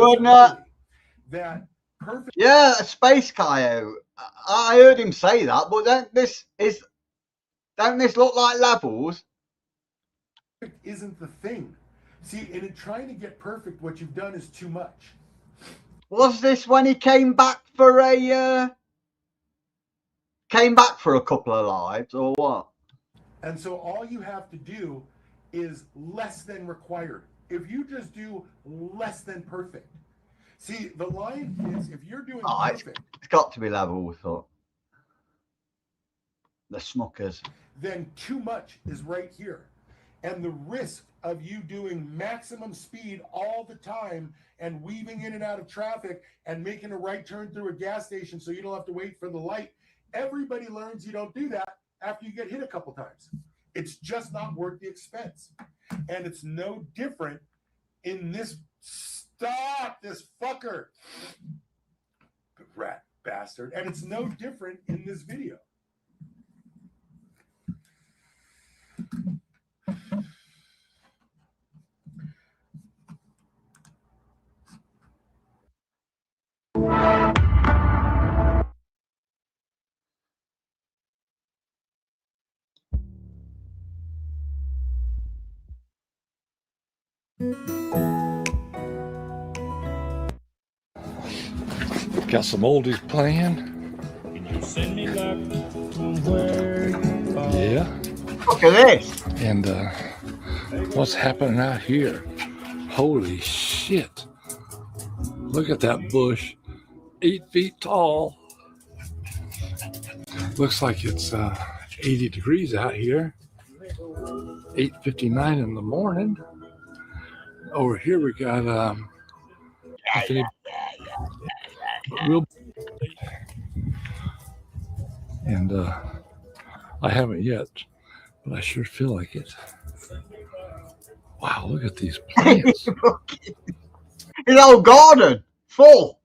that perfect. Yeah, a space coyote. I heard him say that, but don't this look like levels? Isn't the thing? See, and in trying to get perfect, what you've done is too much. Was this when he came back for a? Came back for a couple of lives or what? And so all you have to do is less than required. If you just do less than perfect. See, the line is if you're doing perfect. It's got to be level, thought. The smuckers. Then too much is right here. And the risk of you doing maximum speed all the time and weaving in and out of traffic and making a right turn through a gas station so you don't have to wait for the light. Everybody learns you don't do that after you get hit a couple times. It's just not worth the expense. And it's no different in this. Stop this fucker. Rat bastard. And it's no different in this video. Got some oldies playing. Yeah. Look at this. And what's happening out here. Holy shit. Look at that bush. 8 feet tall. Looks like it's 80 degrees out here. 8:59 in the morning. Over here we got real, and I haven't yet, but I sure feel like it. Wow, look at these plants. His whole garden full.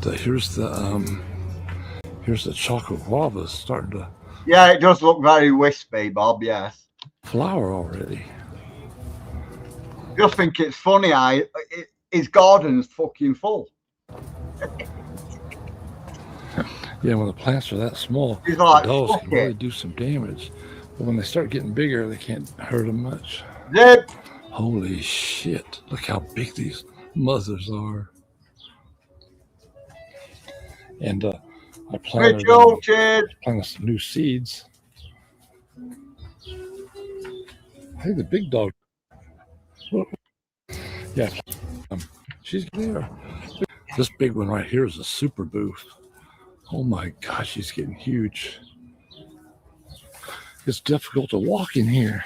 Here's the chocolate guava starting to. Yeah, it does look very wispy, Bob. Yes. Flower already. Just think it's funny. His garden's fucking full. Yeah, when the plants are that small, He's like, the dogs fuck can really do some damage. But when they start getting bigger, they can't hurt them much. Zip. Holy shit! Look how big these mothers are. And I planted some new seeds. I think the big dog. Yeah, she's there. This big one right here is a super booth. Oh my gosh, she's getting huge. It's difficult to walk in here.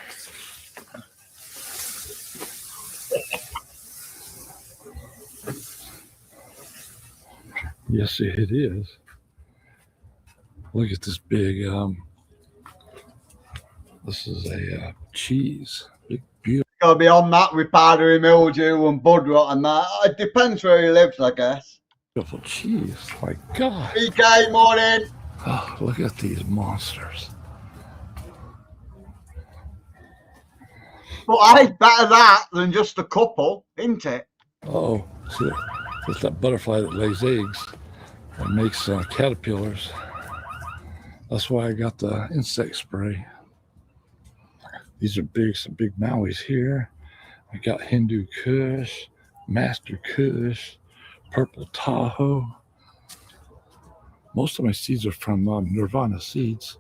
Yes, it is. Look at this big, this is a cheese. Big, beautiful. Gotta be on that with powdery mildew and bud rot and that. It depends where he lives, I guess. Beautiful cheese. My God. PK morning. Oh, look at these monsters. But I better that than just a couple, isn't it? Oh, see, it's that butterfly that lays eggs and makes caterpillars. That's why I got the insect spray. These are big, some big Mauis here. I got Hindu Kush, Master Kush, Purple Tahoe. Most of my seeds are from Nirvana Seeds.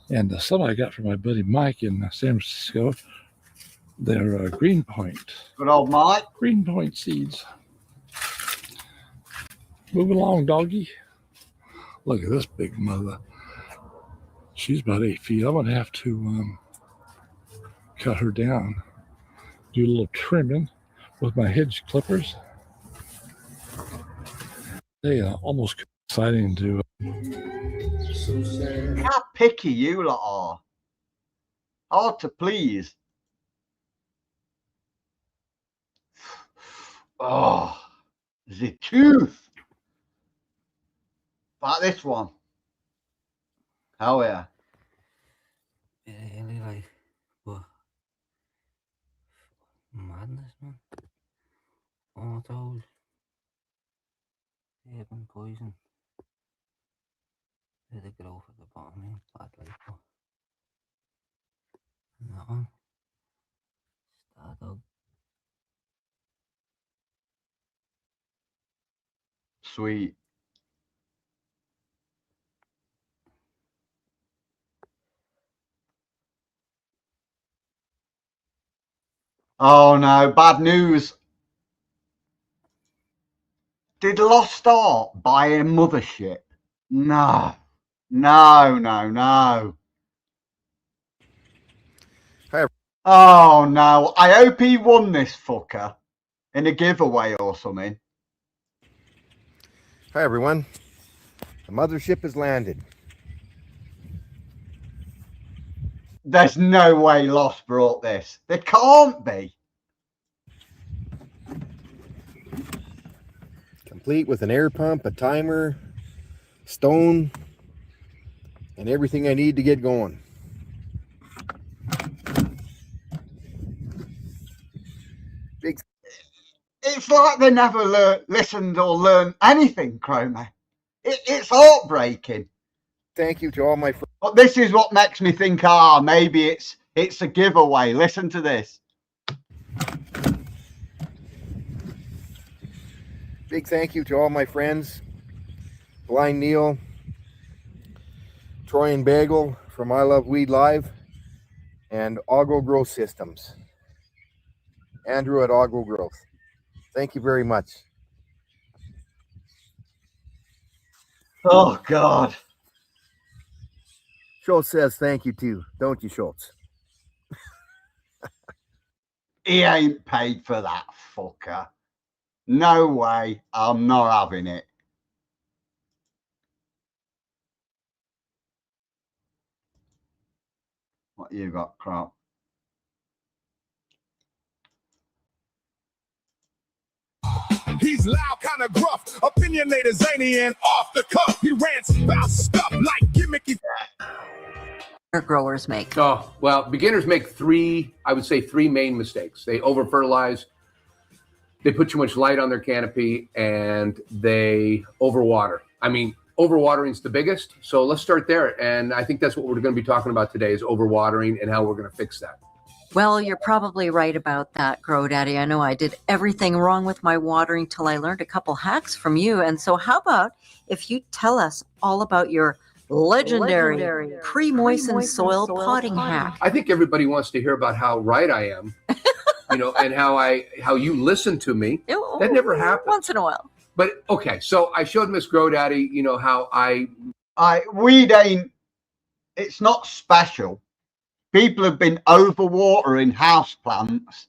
And some I got from my buddy Mike in San Francisco. They're Greenpoint. Good old Mike. Greenpoint seeds. Move along, doggy. Look at this big mother. She's about 8 feet. I'm going to have to cut her down. Do a little trimming with my hedge clippers. They almost exciting to. How picky you lot are. Hard to please. Oh, the tooth. Like this one. Oh yeah. Really like what? Madness, man. All those even poison. Did it grow for the bottom end? Bad like that. And that one. Star dog. Sweet. Oh no, bad news. Did Lost Art buy a mothership? No. No. Hi. Oh no, I hope he won this fucker in a giveaway or something. Hi everyone. The mothership has landed. There's no way Lost brought this. There can't be. Complete with an air pump, a timer, stone, and everything I need to get going. Big. It's like they never listened or learned anything, Chroma. It's heartbreaking. Thank you to all my friends. But this is what makes me think, maybe it's a giveaway. Listen to this. Big thank you to all my friends. Blind Neil, Troy and Bagel from I Love Weed Live, and Augo Growth Systems. Andrew at Augo Growth. Thank you very much. Oh, God. Schultz says thank you too, don't you, Schultz? He ain't paid for that fucker. No way. I'm not having it. What you got, Crop? He's loud, kind of gruff, opinionated, zany, and off the cuff. He rants about stuff like gimmicky. Growers make? Oh, well, beginners make I would say three main mistakes. They over-fertilize, they put too much light on their canopy, and they overwater. I mean, overwatering's the biggest, so let's start there. And I think that's what we're going to be talking about today is overwatering and how we're going to fix that. Well, you're probably right about that, Grow Daddy. I know I did everything wrong with my watering till I learned a couple hacks from you. And so how about if you tell us all about your legendary pre-moistened soil potting hack? I think everybody wants to hear about how right I am, and how you listen to me. That never happened. Once in a while. But okay, so I showed Miss Grow Daddy, how weed ain't, it's not special. People have been overwatering houseplants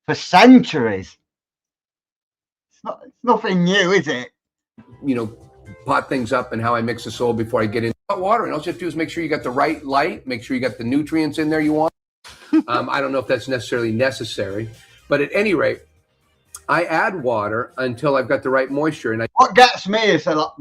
for centuries. It's nothing new, is it? Pot things up and how I mix the soil before I get into watering. All you have to do is make sure you got the right light, make sure you got the nutrients in there you want. I don't know if that's necessarily necessary, but at any rate, I add water until I've got the right moisture. And what gets me is so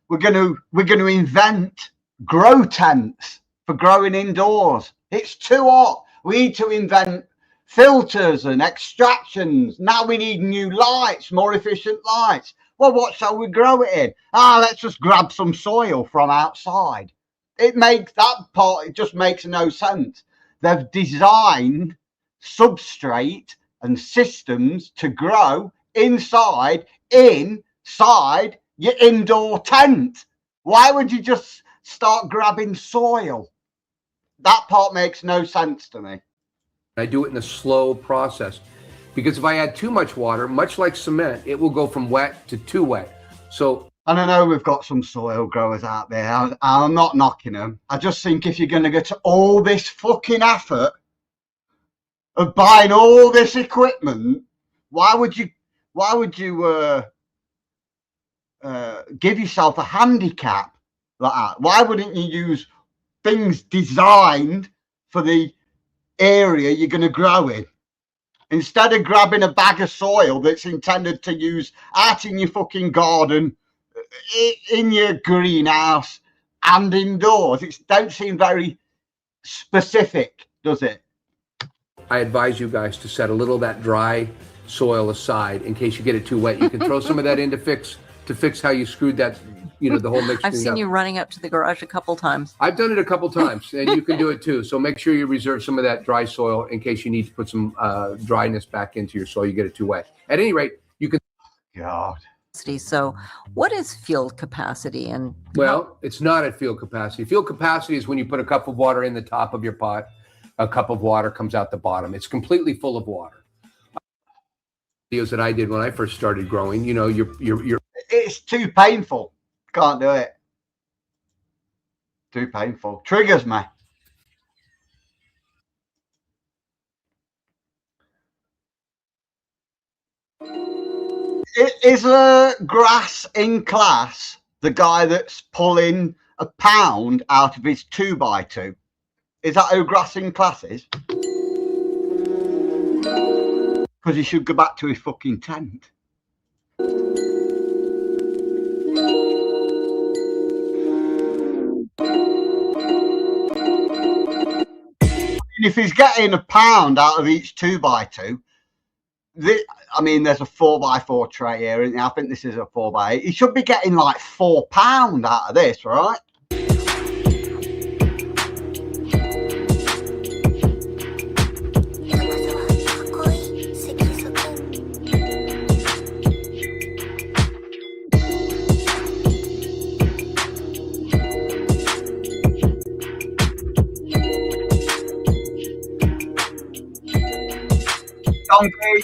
we're going to invent grow tents for growing indoors. It's too hot. We need to invent filters and extractions. Now we need new lights, more efficient lights. Well, what shall we grow it in? Let's just grab some soil from outside. It just makes no sense. They've designed substrate and systems to grow inside your indoor tent. Why would you just start grabbing soil? That part makes no sense to me. I do it in a slow process because if I add too much water, much like cement, it will go from wet to too wet. So, and I know we've got some soil growers out there. I'm not knocking them. I just think if you're going to get to all this fucking effort of buying all this equipment, why would you give yourself a handicap like that? Why wouldn't you use things designed for the area you're going to grow in, instead of grabbing a bag of soil that's intended to use out in your fucking garden, in your greenhouse and indoors? It don't seem very specific, does it? I advise you guys to set a little of that dry soil aside in case you get it too wet. You can throw some of that in to fix how you screwed that, the whole mix. I've seen you running up to the garage a couple times. I've done it a couple times, and you can do it too. So make sure you reserve some of that dry soil in case you need to put some dryness back into your soil. You get it too wet. At any rate, you can. God. So what is field capacity? And well, it's not at field capacity. Field capacity is when you put a cup of water in the top of your pot, a cup of water comes out the bottom. It's completely full of water. Videos that I did when I first started growing, you're it's too painful. Can't do it. Too painful. Triggers me. Is Grass in class the guy that's pulling a pound out of his 2x2? Is that who Grass in class is? Because he should go back to his fucking tent. If he's getting a pound out of each 2x2, there's a 4x4 tray here, and I think this is a 4x8. He should be getting like £4 out of this, right? donkey.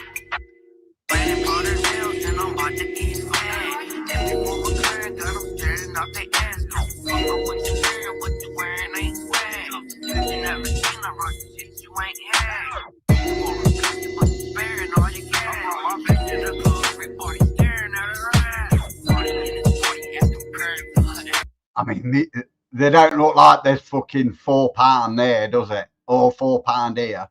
I mean, they don't look like there's fucking £4 there, does it? Or £4 here.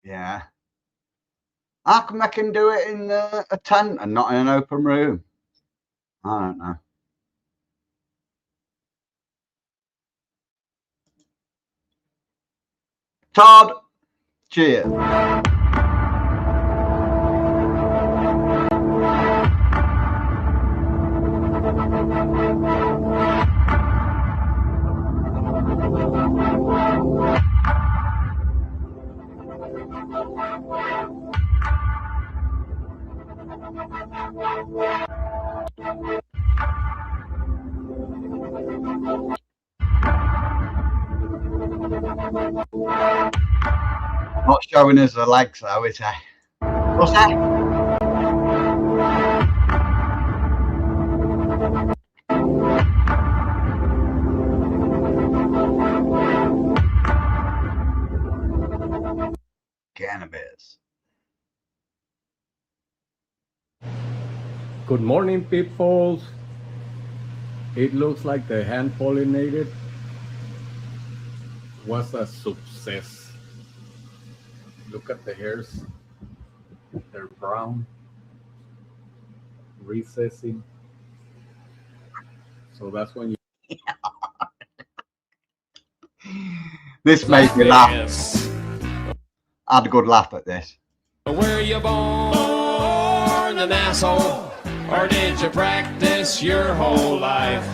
Yeah. How come I can do it in a tent and not in an open room? I don't know. Todd, cheers. Not showing us the legs though, is he? What's that? Cannabis. Good morning, peoples. It looks like the hand pollinated was a success. Look at the hairs. They're brown, recessing. So that's when you... This made me laugh. I had a good laugh at this. Were you born an asshole, or did you practice your whole life?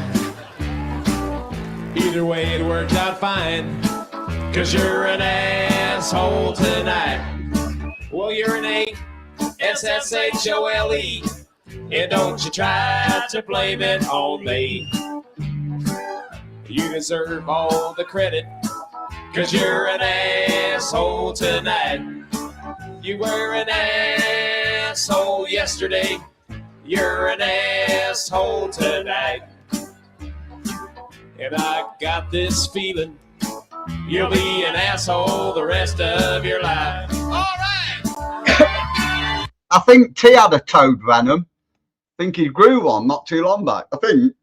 Either way, it worked out fine, 'cause you're an asshole tonight. Well, you're an A-S-S-H-O-L-E, and don't you try to blame it on me. You deserve all the credit, 'cause you're an asshole tonight. You were an asshole yesterday, you're an asshole tonight. And I got this feeling you'll be an asshole the rest of your life. All right. I think T had a toad venom. I think he grew one not too long back. I think.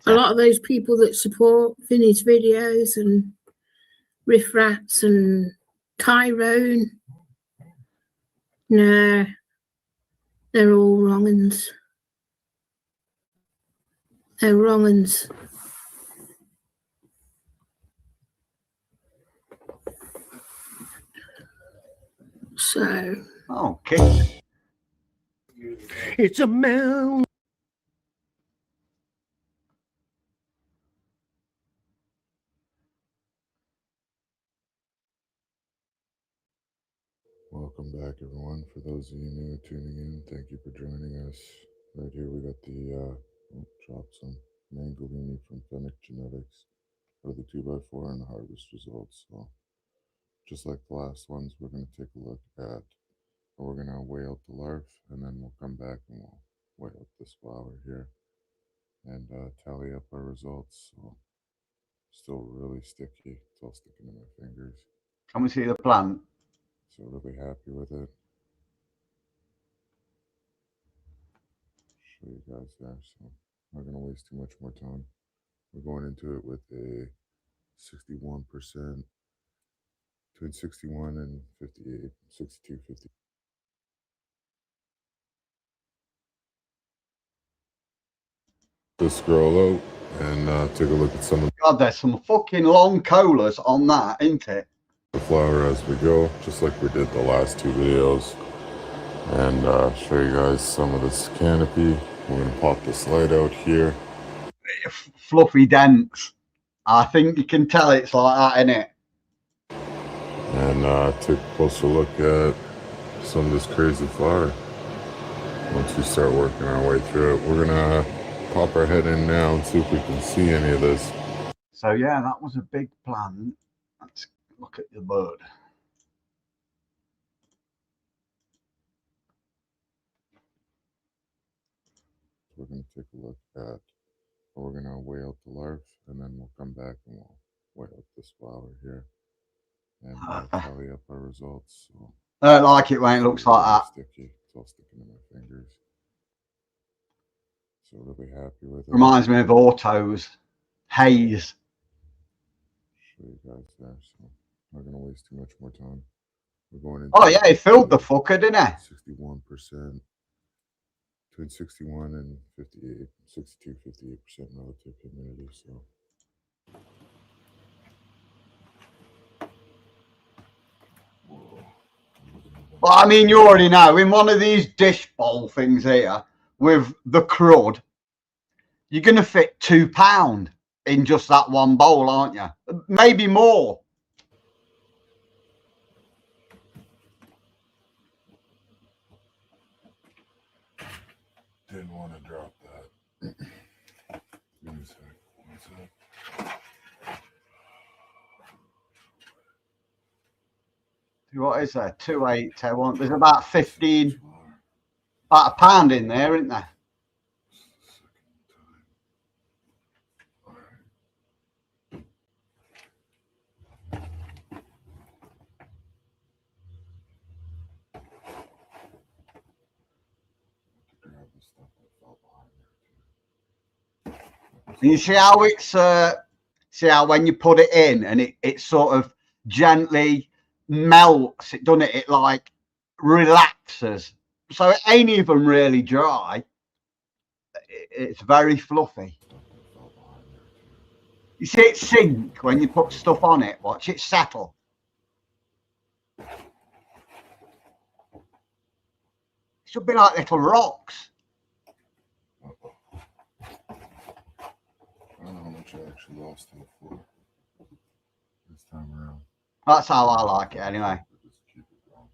A lot of those people that support Vinny's videos and Riff Rats and Tyrone, nah, they're all wrong-uns. They're wrong-uns. So. Okay. It's a mound. Welcome back, everyone. For those of you new tuning in, thank you for joining us. Right here, we got the drop some mangolini from Fennec Genetics for the 2x4 and the harvest results. So, just like the last ones, we're going to take a look at, we're going to weigh out the larvae, and then we'll come back and we'll weigh out this flower here and tally up our results. So, still really sticky. It's all sticking to my fingers. Can we see the plant? So really happy with it. Show you guys there. So I'm not gonna waste too much more time. We're going into it with a 61%, between 61 and 58, 62, 50. Just scroll out and take a look at some of God, there's some fucking long colas on that, isn't it? the flower as we go, just like we did the last two videos, and show you guys some of this canopy. We're gonna pop this light out here. Fluffy dents. I think you can tell it's like that, innit? And take a closer look at some of this crazy fire. Once we start working our way through it, we're gonna pop our head in now and see if we can see any of this. So yeah, that was a big plan. Let's look at the bird. We're gonna take a look at, we're gonna weigh out the larvae, and then we'll come back and we'll weigh out this flower here and tally up our results. So I don't like it when it looks like that. Sticky. It's all sticking to my fingers. So really happy with it. Reminds me of Auto's haze. Show you guys there. So I'm not gonna waste too much more time. We're going into. Oh yeah, he filled the fucker, didn't he? 61%. Between 61 and 58, 62, 58% relative humidity. So. Well, I mean, you already know, in one of these dish bowl things here with the crud, you're going to fit £2 in just that one bowl, aren't you? Maybe more. Didn't want to drop that. Give me a sec. One sec. What is there? 2, 8, 10, 1. There's about 15, about £1 in there, isn't there? You see how it's see how when you put it in and it sort of gently melts, it doesn't it? It like relaxes. So it ain't even really dry. It's very fluffy. You see it sink when you put stuff on it. Watch it settle. It should be like little rocks. I don't know how much I actually lost on the floor this time around. That's how I like it anyway. Just keep it going.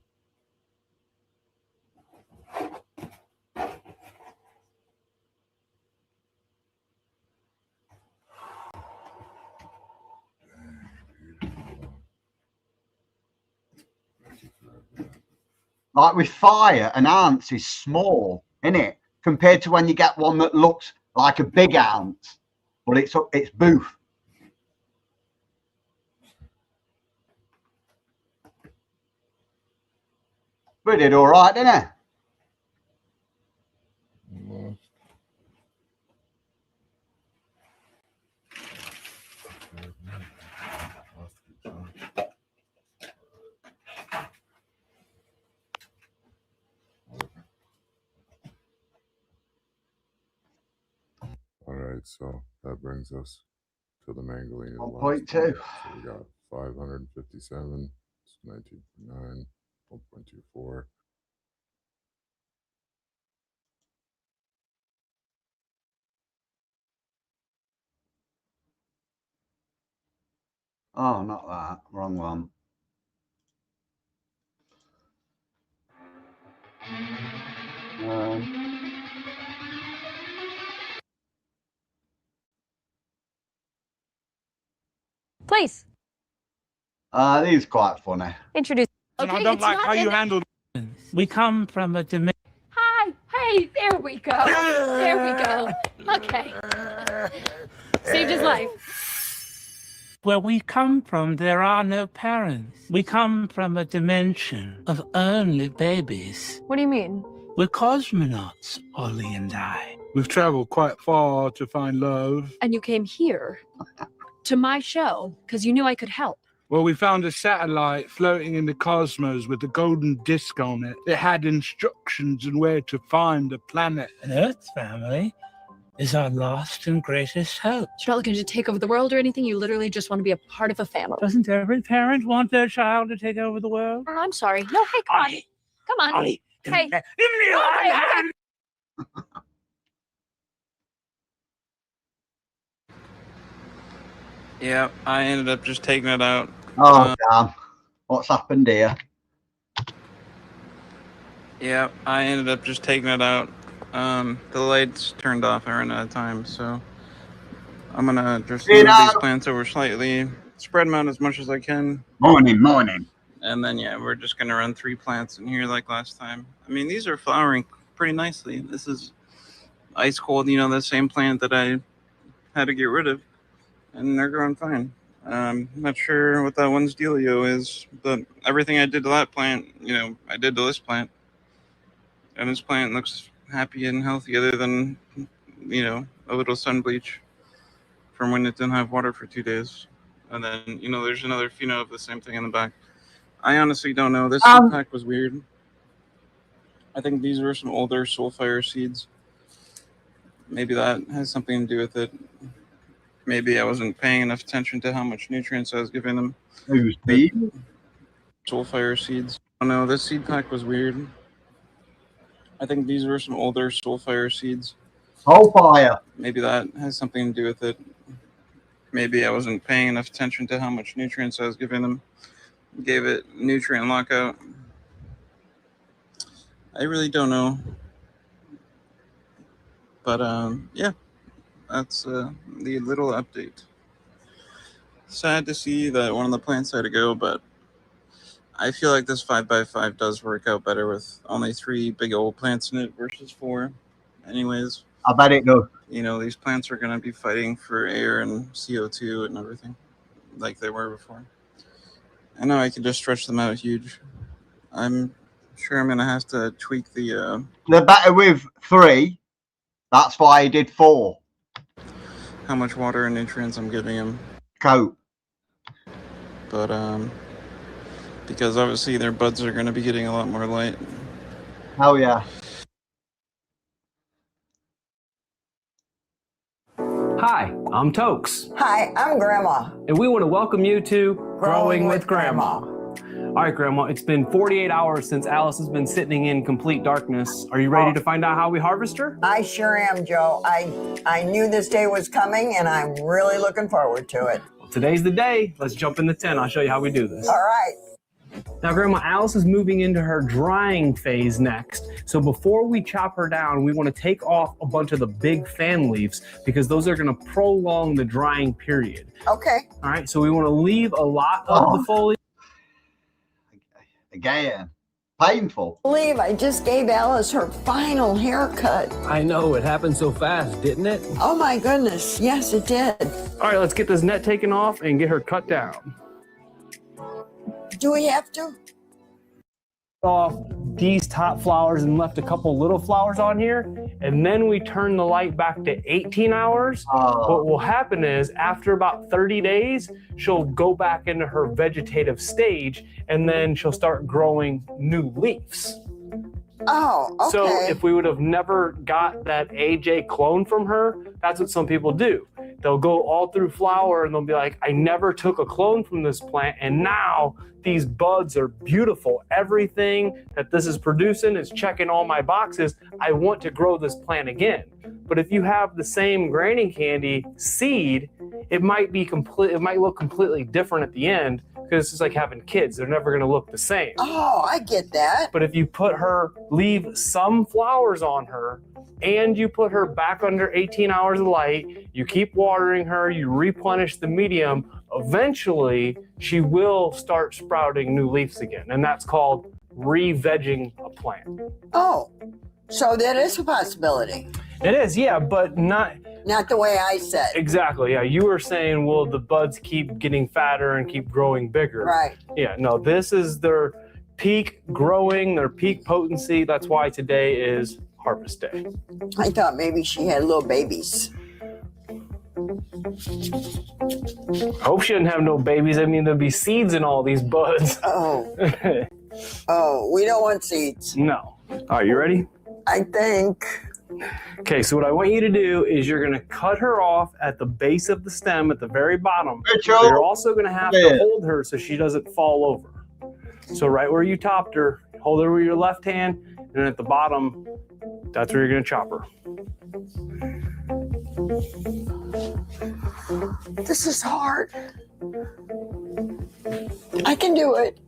Like with fire, an ounce is small, isn't it? Compared to when you get one that looks like a big ounce, but it's boof. We did all right, didn't it? All right, so that brings us to the Mangolini. 1.2. So we got 557, 19.9, 1.24. Oh, not that. Wrong one. Please. These are quite funny. Introduce. And I don't like how you handle. We come from a dimension. Hi. Hey, there we go. There we go. Okay. Saved his life. Where we come from, there are no parents. We come from a dimension of only babies. What do you mean? We're cosmonauts, Ollie and I. We've traveled quite far to find love. And you came here to my show because you knew I could help. Well, we found a satellite floating in the cosmos with a golden disc on it. It had instructions on where to find the planet. An Earth family is our last and greatest hope. You're not looking to take over the world or anything. You literally just want to be a part of a family. Doesn't every parent want their child to take over the world? Oh, I'm sorry. No, hey, come on. Come on. Ollie, Hey. give me your hand. Yeah, I ended up just taking it out. Oh, damn. What's happened here? Yeah, I ended up just taking it out. The lights turned off. I ran out of time, so I'm gonna just move these plants over slightly, spread them out as much as I can. Morning. And then, yeah, we're just gonna run 3 plants in here like last time. I mean, these are flowering pretty nicely. This is ice cold, you know, the same plant that I had to get rid of, and they're growing fine. Not sure what that one's dealio is, but everything I did to that plant, you know, I did to this plant. And this plant looks happy and healthy, other than, you know, a little sun bleach from when it didn't have water for 2 days. And then, you know, there's another pheno of the same thing in the back. I honestly don't know. This seed pack was weird. I think these were some older soulfire seeds. Maybe that has something to do with it. Maybe I wasn't paying enough attention to how much nutrients I was giving them. Who's these? Soulfire seeds. Oh no, this seed pack was weird. I think these were some older soulfire seeds. Soulfire. Maybe that has something to do with it. Maybe I wasn't paying enough attention to how much nutrients I was giving them. Gave it nutrient lockout. I really don't know. But yeah, that's the little update. Sad to see that one of the plants had to go, but I feel like this 5x5 does work out better with only 3 big old plants in it versus 4. Anyways, I bet it does. You know, these plants are going to be fighting for air and CO2 and everything like they were before. I know I can just stretch them out huge. I'm sure I'm going to have to tweak the... They're better with 3. That's why I did 4. how much water and nutrients I'm giving them. Coat. But, because obviously their buds are going to be getting a lot more light. Hell yeah. Hi, I'm Tokes. Hi, I'm Grandma. And we want to welcome you to Growing with Grandma. All right, Grandma, it's been 48 hours since Alice has been sitting in complete darkness. Are you ready to find out how we harvest her? I sure am, Joe. I knew this day was coming, and I'm really looking forward to it. Well, today's the day. Let's jump in the tent. I'll show you how we do this. All right. Now, Grandma, Alice is moving into her drying phase next. So before we chop her down, we want to take off a bunch of the big fan leaves because those are going to prolong the drying period. Okay. All right, so we want to leave a lot of the foliage. Again, painful. I believe I just gave Alice her final haircut. I know, it happened so fast, didn't it? Oh my goodness, yes it did. All right, let's get this net taken off and get her cut down. Do we have to? Off these top flowers and left a couple little flowers on here, and then we turn the light back to 18 hours. What will happen is after about 30 days, she'll go back into her vegetative stage, and then she'll start growing new leaves. Oh, okay. So if we would have never got that AJ clone from her, that's what some people do. They'll go all through flower and they'll be like, I never took a clone from this plant, and now these buds are beautiful. Everything that this is producing is checking all my boxes. I want to grow this plant again. But if you have the same granny candy seed, it might look completely different at the end, because it's just like having kids. They're never going to look the same. Oh, I get that. But if you leave some flowers on her, and you put her back under 18 hours of light, you keep watering her, you replenish the medium, eventually she will start sprouting new leaves again. And that's called re-vegging a plant. Oh, so that is a possibility. It is, yeah, but not the way I said. Exactly, yeah. You were saying, well, the buds keep getting fatter and keep growing bigger. Right. Yeah, no, this is their peak growing, their peak potency. That's why today is harvest day. I thought maybe she had little babies. Hope she didn't have no babies. I mean, there'd be seeds in all these buds. Oh. Oh, we don't want seeds. No. All right, you ready? I think. Okay, so what I want you to do is you're going to cut her off at the base of the stem at the very bottom. You're also going to have to hold her so she doesn't fall over. So right where you topped her, hold her with your left hand, and at the bottom, that's where you're going to chop her. This is hard. I can do it.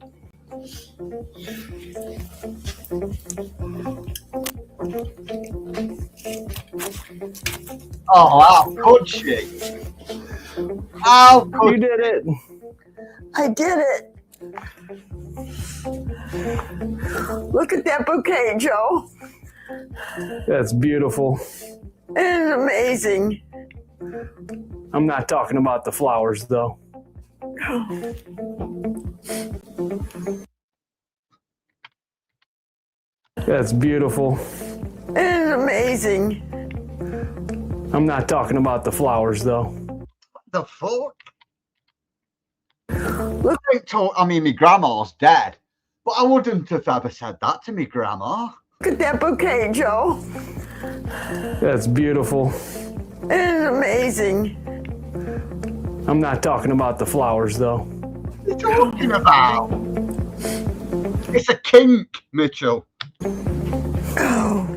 Oh, how could she? How could You did it. I did it. Look at that bouquet, Joe. That's beautiful. It is amazing. I'm not talking about the flowers, though. That's beautiful. It is amazing. I'm not talking about the flowers, though. What the fuck? Look, I mean, my grandma's dead, but I wouldn't have ever said that to my grandma. Look at that bouquet, Joe. That's beautiful. It is amazing. I'm not talking about the flowers, though. What are you talking about? It's a kink, Mitchell. Oh.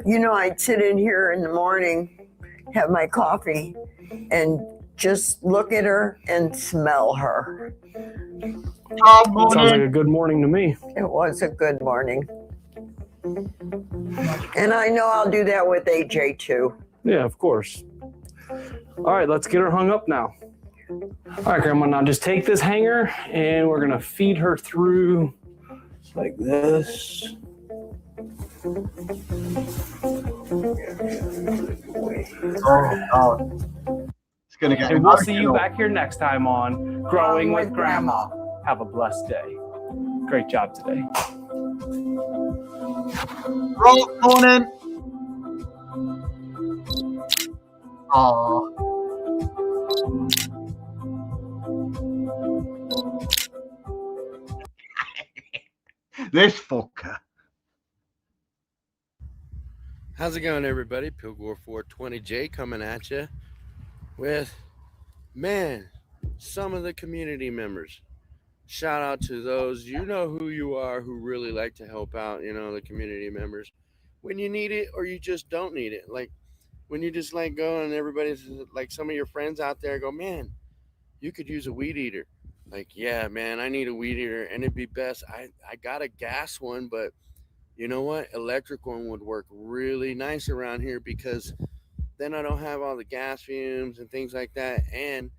You know, I'd sit in here in the morning, have my coffee, and just look at her and smell her. Sounds like a good morning to me. It was a good morning. And I know I'll do that with AJ too. Yeah, of course. All right, let's get her hung up now. All right, Grandma, now just take this hanger and we're going to feed her through like this. Oh, God. It's going to get And we'll see you emotional. back here next time on Growing with Grandma. Have a blessed day. Great job today. Roll morning. Oh. This fucker. How's it going, everybody? Pilgor 420J coming at you with, man, some of the community members. Shout out to those, you know who you are, who really like to help out, you know, the community members when you need it or you just don't need it. Like when you just let go and everybody's like, some of your friends out there go, man, you could use a weed eater. Like, yeah, man, I need a weed eater and it'd be best. I got a gas one, but you know what? Electric one would work really nice around here because then I don't have all the gas fumes and things like that. And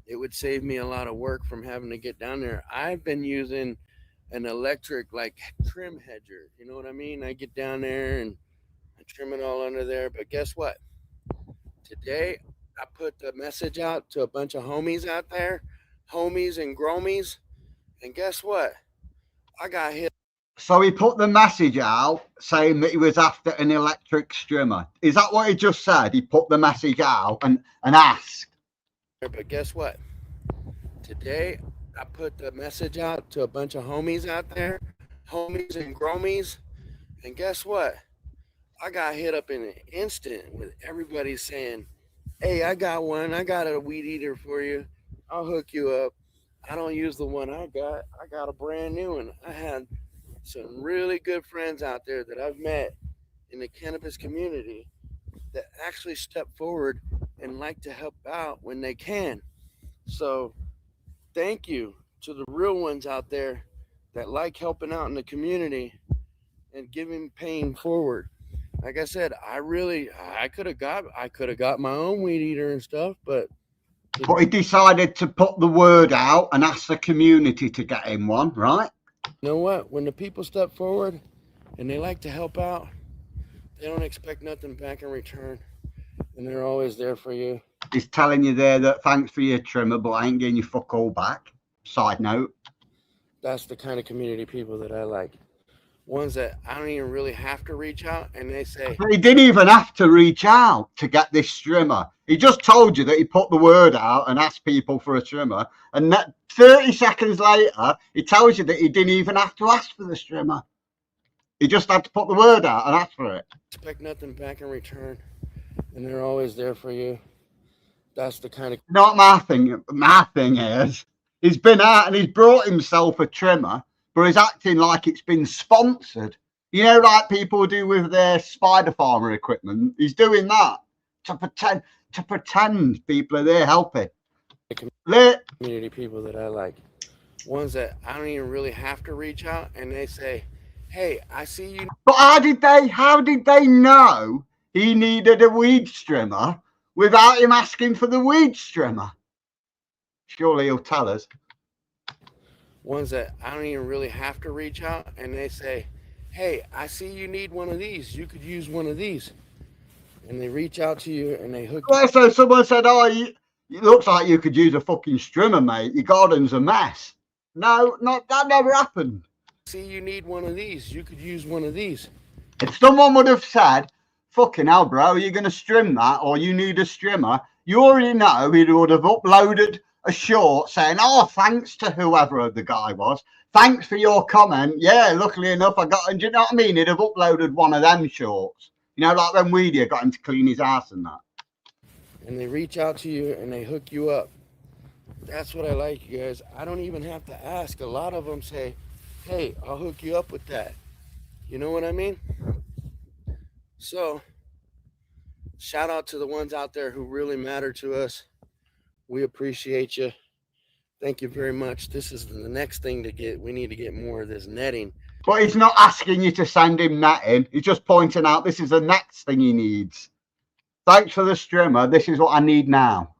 it would save me a lot of work from having to get down there. I've been using an electric like trim hedger. You know what I mean? I get down there and I trim it all under there. But guess what? Today, I put the message out to a bunch of homies out there, homies and gromies. And guess what? I got hit. So he put the message out saying that he was after an electric strimmer. Is that what he just said? He put the message out and asked. But guess what? Today, I put the message out to a bunch of homies out there, homies and gromies. And guess what? I got hit up in an instant with everybody saying, hey, I got one. I got a weed eater for you. I'll hook you up. I don't use the one I got. I got a brand new one. I had some really good friends out there that I've met in the cannabis community that actually step forward and like to help out when they can. So thank you to the real ones out there that like helping out in the community and paying forward. Like I said, I could have got my own weed eater and stuff, but he decided to put the word out and ask the community to get him one, right? You know what? When the people step forward and they like to help out, they don't expect nothing back in return. And they're always there for you. He's telling you there that thanks for your trimmer, but I ain't getting you fuck all back. Side note. That's the kind of community people that I like. Ones that I don't even really have to reach out, and they say... But he didn't even have to reach out to get this trimmer. He just told you that he put the word out and asked people for a trimmer. And that 30 seconds later, he tells you that he didn't even have to ask for the trimmer. He just had to put the word out and ask for it. Expect nothing back in return. And they're always there for you. That's the kind of Not my thing. My thing is, he's been out and he's brought himself a trimmer, but he's acting like it's been sponsored. You know, like people do with their spider farmer equipment. He's doing that to pretend people are there helping. community people that I like. Ones that I don't even really have to reach out, and they say, "Hey, I see you." But how did they know he needed a weed trimmer without him asking for the weed trimmer? Surely he'll tell us. Ones that I don't even really have to reach out, and they say, "Hey, I see you need one of these. You could use one of these." And they reach out to you and they hook you. Well, so someone said, "Oh, it looks like you could use a fucking strimmer, mate. Your garden's a mess." No, that never happened. See, you need one of these. You could use one of these. If someone would have said, "Fucking hell, bro, you're going to strim that, or you need a strimmer," you already know he would have uploaded a short saying, "Oh, thanks to whoever the guy was. Thanks for your comment. Yeah, luckily enough, I got," and do you know what I mean? He'd have uploaded one of them shorts. You know, like when Weedia got him to clean his ass and that. And they reach out to you and they hook you up. That's what I like, you guys. I don't even have to ask. A lot of them say, "Hey, I'll hook you up with that." You know what I mean? So, shout out to the ones out there who really matter to us. We appreciate you. Thank you very much. This is the next thing to get. We need to get more of this netting. But he's not asking you to send him netting. He's just pointing out this is the next thing he needs. Thanks for the strimmer. This is what I need now.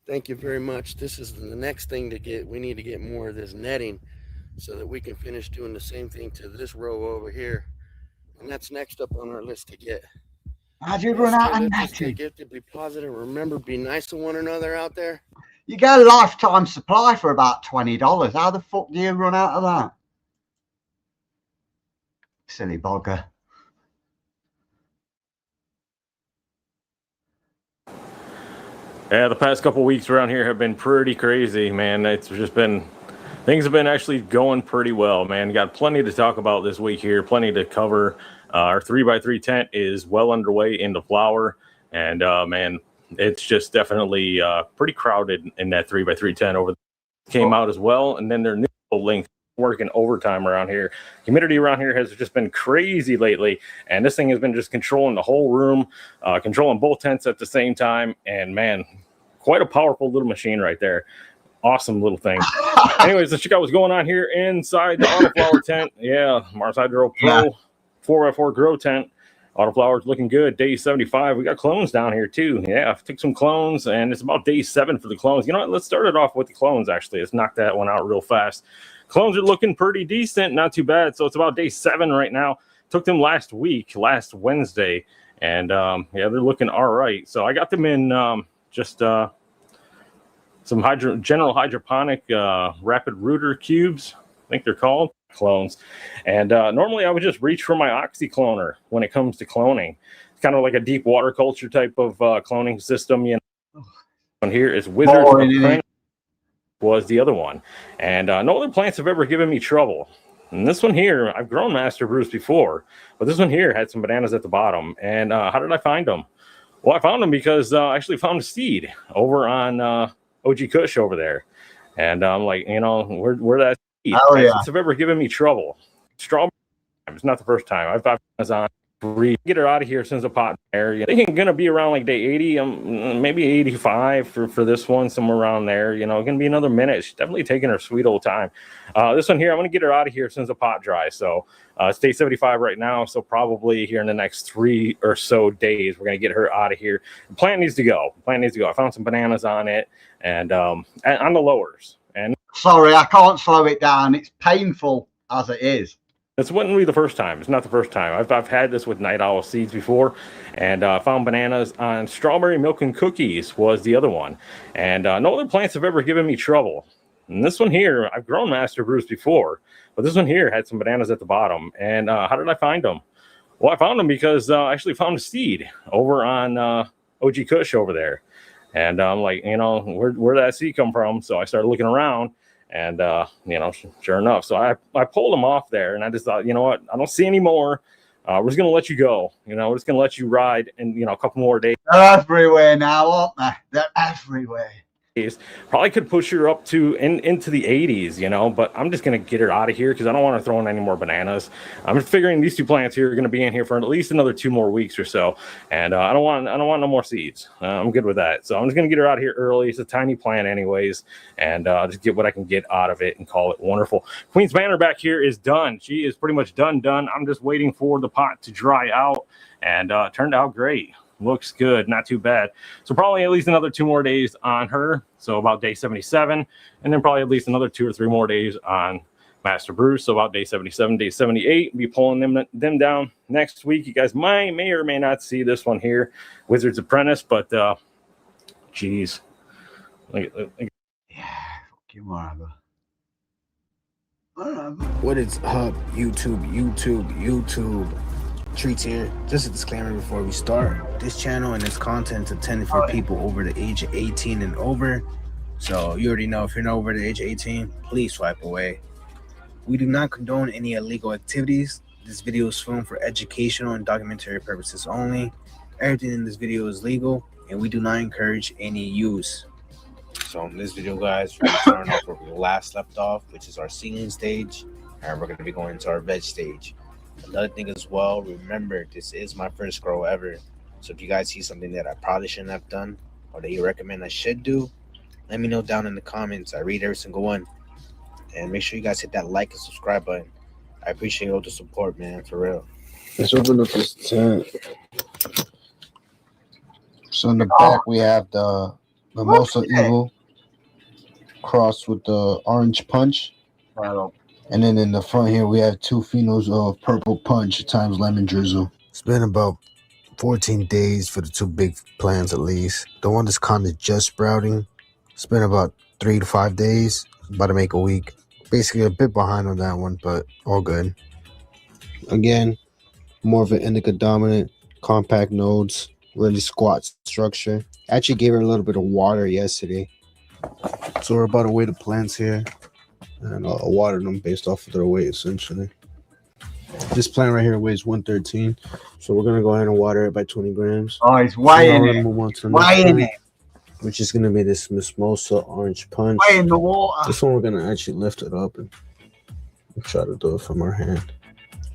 Thank you very much. This is the next thing to get. We need to get more of this netting so that we can finish doing the same thing to this row over here. And that's next up on our list to get. How'd you run out of netting? Stay gifted, be positive. Remember, be nice to one another out there. You get a lifetime supply for about $20. How the fuck do you run out of that? Silly bugger. Yeah, the past couple of weeks around here have been pretty crazy, man. It's just been, things have been actually going pretty well, man. Got plenty to talk about this week here, plenty to cover. Our 3x3 tent is well underway into flower, and man, it's just definitely pretty crowded in that 3x3 tent over came out as well. And then their new link working overtime around here. Humidity around here has just been crazy lately, and this thing has been just controlling the whole room, controlling both tents at the same time. And man, quite a powerful little machine right there. Awesome little thing. Anyways, let's check out what's going on here inside the Autoflower tent. Yeah, Mars Hydro Pro 4x4 grow tent. Autoflower's looking good. Day 75. We got clones down here too. Yeah, I took some clones, and it's about day 7 for the clones. You know what? Let's start it off with the clones, actually. Let's knock that one out real fast. Clones are looking pretty decent, not too bad. So it's about day 7 right now. Took them last Wednesday, and yeah, they're looking all right. So I got them in just some general hydroponic rapid rooter cubes, I think they're called, clones. And normally I would just reach for my oxycloner when it comes to cloning. It's kind of like a deep water culture type of cloning system, you know. And here is Wizards of Print was the other one. And no other plants have ever given me trouble. And this one here, I've grown Master Brews before, but this one here had some bananas at the bottom. And how did I find them? Well, I found them because I actually found a seed over on OG Kush over there. And I'm like, you know, where that seed? Oh, yeah. Have ever given me trouble. Strawberry, it's not the first time. I've got Amazon. Get her out of here since the pot area. They ain't gonna be around like day 80, maybe 85 for this one, somewhere around there. You know, gonna be another minute. She's definitely taking her sweet old time. This one here, I'm gonna get her out of here since the pot dry. So it's day 75 right now. So probably here in the next 3 or so days, we're gonna get her out of here. The plant needs to go. I found some bananas on it and on the lowers. And sorry, I can't slow it down. It's painful as it is. This wouldn't be the first time. It's not the first time. I've had this with Night Owl seeds before, and found bananas on Strawberry Milk and Cookies was the other one. And no other plants have ever given me trouble. And this one here, I've grown Master Brews before, but this one here had some bananas at the bottom. And how did I find them? Well, I found them because I actually found a seed over on OG Kush over there. And I'm like, you know, where that seed come from? So I started looking around. And, you know, sure enough. So I pulled them off there, and I just thought, you know what? I don't see any more. we're just going to let you go. You know, we're just going to let you ride and, you know, a couple more days. They're everywhere now, aren't they? They're everywhere. Probably could push her up to into the 80s, you know, but I'm just going to get her out of here because I don't want her throwing any more bananas. I'm figuring these 2 plants here are going to be in here for at least another 2 more weeks or so, and I don't want no more seeds. I'm good with that, so I'm just going to get her out of here early. It's a tiny plant anyways, and just get what I can get out of it and call it wonderful. Queen's Banner back here is done. She is pretty much done. I'm just waiting for the pot to dry out, and turned out great. Looks good, not too bad. So probably at least another 2 more days on her, so about day 77, and then probably at least another 2 or 3 more days on Master Bruce, so about day 77, day 78. Be pulling them down next week. You guys may or may not see this one here, Wizard's Apprentice, but geez, Yeah, fucking whatever. What is up, YouTube? Treats here. Just a disclaimer before we start. This channel and this content is intended for people over the age of 18 and over. So you already know, if you're not over the age of 18, please swipe away. We do not condone any illegal activities. This video is filmed for educational and documentary purposes only. Everything in this video is legal, and we do not encourage any use. So in this video, guys, we're starting off where we last left off, which is our seedling stage, and we're going to be going into our veg stage. Another thing as well, remember, this is my first grow ever. So if you guys see something that I probably shouldn't have done or that you recommend I should do, let me know down in the comments. I read every single one. And make sure you guys hit that like and subscribe button. I appreciate all the support, man, for real. Let's open up this tent. So in the back we have the Mimosa Evil crossed with the Orange Punch. And then in the front here, we have 2 phenos of Purple Punch times Lemon Drizzle. It's been about 14 days for the 2 big plants at least. The one that's kind of just sprouting, it's been about 3 to 5 days. About to make a week. Basically a bit behind on that one, but all good. Again, more of an indica dominant, compact nodes, really squat structure. Actually gave her a little bit of water yesterday. So we're about to weigh the plants here. And I'll water them based off of their weight, essentially. This plant right here weighs 113, so we're gonna go ahead and water it by 20 grams. Oh, he's weighing it. Weighing it. Which is gonna be this Mimosa Orange Punch. Weighing the water. This one we're gonna actually lift it up and try to do it from our hand.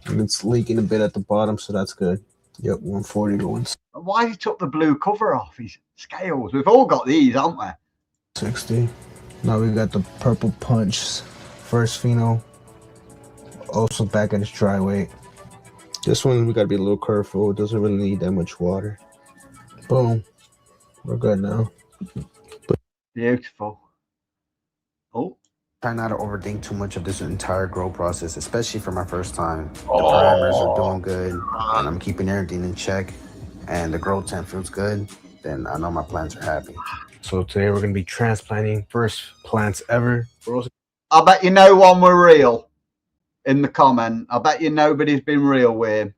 And it's leaking a bit at the bottom, so that's good. Yep, 140 going. Why he took the blue cover off his scales? We've all got these, haven't we? 60. Now we got the Purple Punch, first pheno, also back at its dry weight. This one we gotta be a little careful. It doesn't really need that much water. Boom, we're good now. Beautiful. Oh. Try not to overthink too much of this entire grow process, especially for my first time. The parameters are doing good, and I'm keeping everything in check, and the grow tent feels good, then I know my plants are happy. So today we're going to be transplanting first plants ever. I bet you no one were real in the comment. I bet you nobody's been real with him.